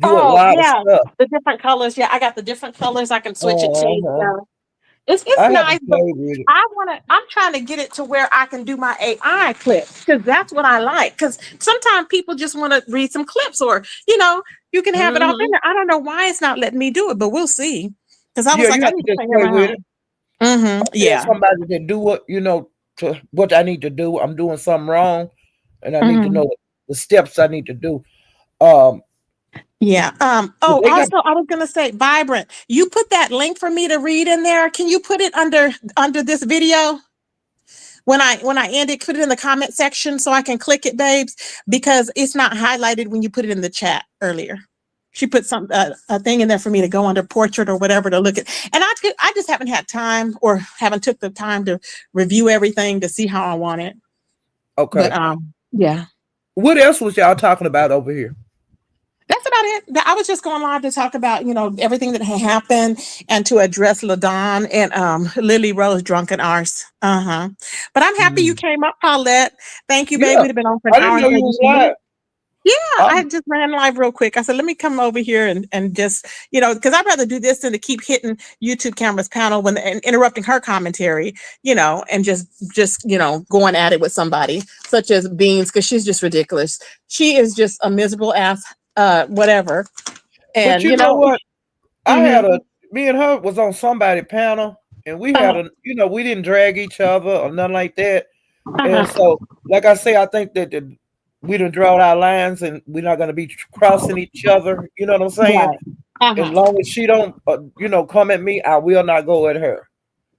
Speaker 3: do a lot of stuff.
Speaker 1: The different colors. Yeah, I got the different colors. I can switch it to. It's nice, but I'm trying to get it to where I can do my AI clips because that's what I like. Because sometimes people just want to read some clips, or you can have it all in there. I don't know why it's not letting me do it, but we'll see. Because I was like, I need to play with it. Yeah,
Speaker 3: somebody that do what to what I need to do. I'm doing something wrong, and I need to know the steps I need to do.
Speaker 1: Yeah. Also, I was gonna say, Vibrant. You put that link for me to read in there. Can you put it under this video? When I end it, put it in the comment section so I can click it, babes, because it's not highlighted when you put it in the chat earlier. She put a thing in there for me to go under portrait or whatever to look at, and I just haven't had time or haven't took the time to review everything to see how I want it.
Speaker 3: Okay.
Speaker 1: But yeah.
Speaker 3: What else was y'all talking about over here?
Speaker 1: That's about it. I was just going live to talk about, everything that had happened and to address LaDon and Lily Rose drunken arse. But I'm happy you came up, Paulette. Thank you, baby. We've been on for an hour. Yeah, I just ran live real quick. I said, let me come over here and just, because I'd rather do this than to keep hitting YouTube camera's panel and interrupting her commentary, and just going at it with somebody such as Beans, because she's just ridiculous. She is just a miserable ass. Whatever. And
Speaker 3: but you know what? I had me and her was on somebody panel, and we had we didn't drag each other or nothing like that. And so, like I say, I think that we done draw our lines, and we're not going to be crossing each other. You know what I'm saying? Right. As long as she don't, come at me, I will not go at her.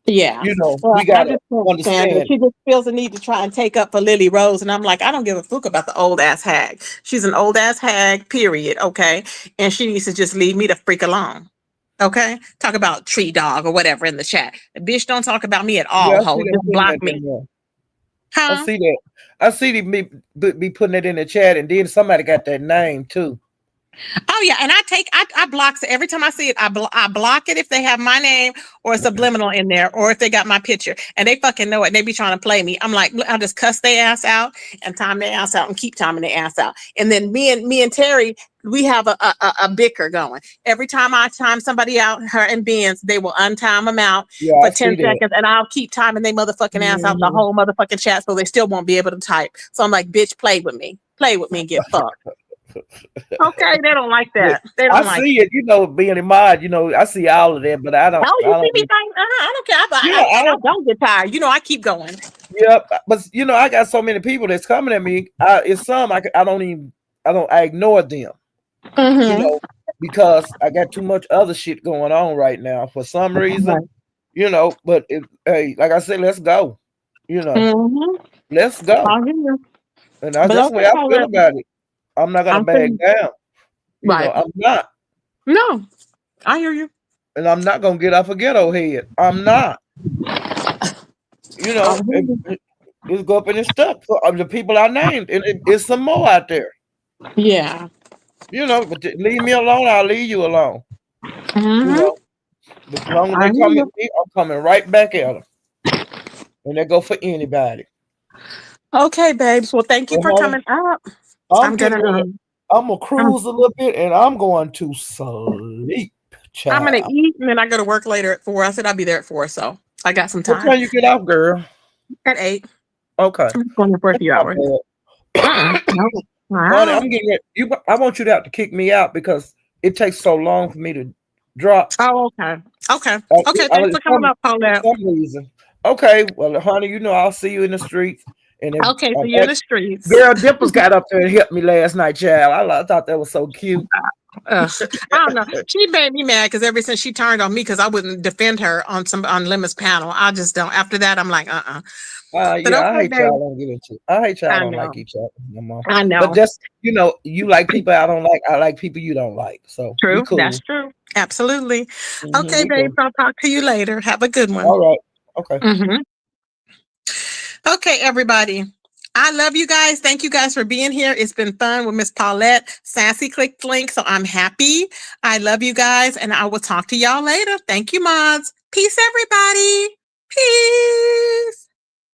Speaker 1: Yeah,
Speaker 3: we gotta understand.
Speaker 1: She just feels the need to try and take up for Lily Rose, and I'm like, I don't give a fuck about the old ass hag. She's an old ass hag, period. Okay, and she needs to just leave me the freak alone. Okay, talk about tree dog or whatever in the chat. The bitch don't talk about me at all. Just block me.
Speaker 3: Huh? I see that. I see them be putting it in the chat, and then somebody got that name too.
Speaker 1: Oh yeah, and I block it every time I see it. I block it if they have my name or a subliminal in there, or if they got my picture, and they fucking know it. And they be trying to play me. I'm like, I'll just cuss their ass out and time their ass out and keep timing their ass out. And then me and Terry, we have a bicker going. Every time I time somebody out, her and Benz, they will untime them out for 10 seconds, and I'll keep timing they motherfucking ass out the whole motherfucking chat, so they still won't be able to type. So I'm like, bitch, play with me and get fucked. Okay, they don't like that. They don't
Speaker 3: I see it, being a mod, I see all of that, but I don't.
Speaker 1: Oh, you see me? I don't care. I don't get tired. I keep going.
Speaker 3: Yeah, but I got so many people that's coming at me. It's some I don't even I ignore them, you know, because I got too much other shit going on right now for some reason, you know. But hey, like I said, let's go, you know, let's go. And that's
Speaker 1: But
Speaker 3: just the
Speaker 1: okay,
Speaker 3: way I feel
Speaker 1: Paulette,
Speaker 3: about it. I'm not gonna
Speaker 1: I'm
Speaker 3: back
Speaker 1: feeling
Speaker 3: down, you know.
Speaker 1: right.
Speaker 3: I'm not,
Speaker 1: No, I hear you.
Speaker 3: and I'm not gonna get off a ghetto head. I'm not, you
Speaker 1: I
Speaker 3: know.
Speaker 1: hear you.
Speaker 3: It's go up in the stuff for the people I named, and it's some more out there.
Speaker 1: Yeah.
Speaker 3: You know, but leave me alone, I'll leave you alone. You
Speaker 1: Mm-hmm.
Speaker 3: know, but as long as
Speaker 1: I
Speaker 3: they
Speaker 1: hear
Speaker 3: come at
Speaker 1: you.
Speaker 3: me, I'm coming right back at them. And they go for anybody.
Speaker 1: Okay, babes. Well, thank you
Speaker 3: But
Speaker 1: for
Speaker 3: honey,
Speaker 1: coming up.
Speaker 3: I'm
Speaker 1: I'm
Speaker 3: getting
Speaker 1: gonna
Speaker 3: ready. I'm gonna
Speaker 1: I'm,
Speaker 3: cruise a little bit and I'm going to sleep,
Speaker 1: I'm gonna
Speaker 3: child.
Speaker 1: eat and then I go to work later at 4. I said I'll be there at 4, so I got some
Speaker 3: What
Speaker 1: time.
Speaker 3: time you get off, girl?
Speaker 1: At 8.
Speaker 3: Okay.
Speaker 1: I'm going for a
Speaker 3: That's
Speaker 1: few
Speaker 3: not
Speaker 1: hours.
Speaker 3: bad.
Speaker 1: No.
Speaker 3: Honey,
Speaker 1: Wow.
Speaker 3: I'm getting ready. I want you to have to kick me out because it takes so long for me to drop.
Speaker 1: Oh, okay. Okay.
Speaker 3: I,
Speaker 1: Okay.
Speaker 3: I,
Speaker 1: Thanks for coming up,
Speaker 3: for
Speaker 1: Paulette.
Speaker 3: some reason. Okay, well, honey, you know I'll see you in the streets. And if
Speaker 1: Okay, so you're in the streets.
Speaker 3: Girl Dimples got up there and helped me last night, child. I thought that was so cute.
Speaker 1: I don't know. She made me mad because ever since she turned on me because I wouldn't defend her on Lemma's panel. I just don't. After that, I'm like, But
Speaker 3: Yeah, I
Speaker 1: okay,
Speaker 3: hate
Speaker 1: babe.
Speaker 3: y'all don't get into it. I hate y'all
Speaker 1: I
Speaker 3: don't like
Speaker 1: know.
Speaker 3: each other no more.
Speaker 1: I
Speaker 3: But
Speaker 1: know.
Speaker 3: just you like people I don't like. I like people you don't like. So we
Speaker 1: True.
Speaker 3: cool.
Speaker 1: That's true. Absolutely. Okay,
Speaker 3: We
Speaker 1: babe.
Speaker 3: cool.
Speaker 1: I'll talk to you later. Have a good one.
Speaker 3: All right. Okay.
Speaker 1: Okay, everybody. I love you guys. Thank you guys for being here. It's been fun with Miss Paulette. Sassy clicked link, so I'm happy. I love you guys, and I will talk to y'all later. Thank you, mods. Peace, everybody. Peace.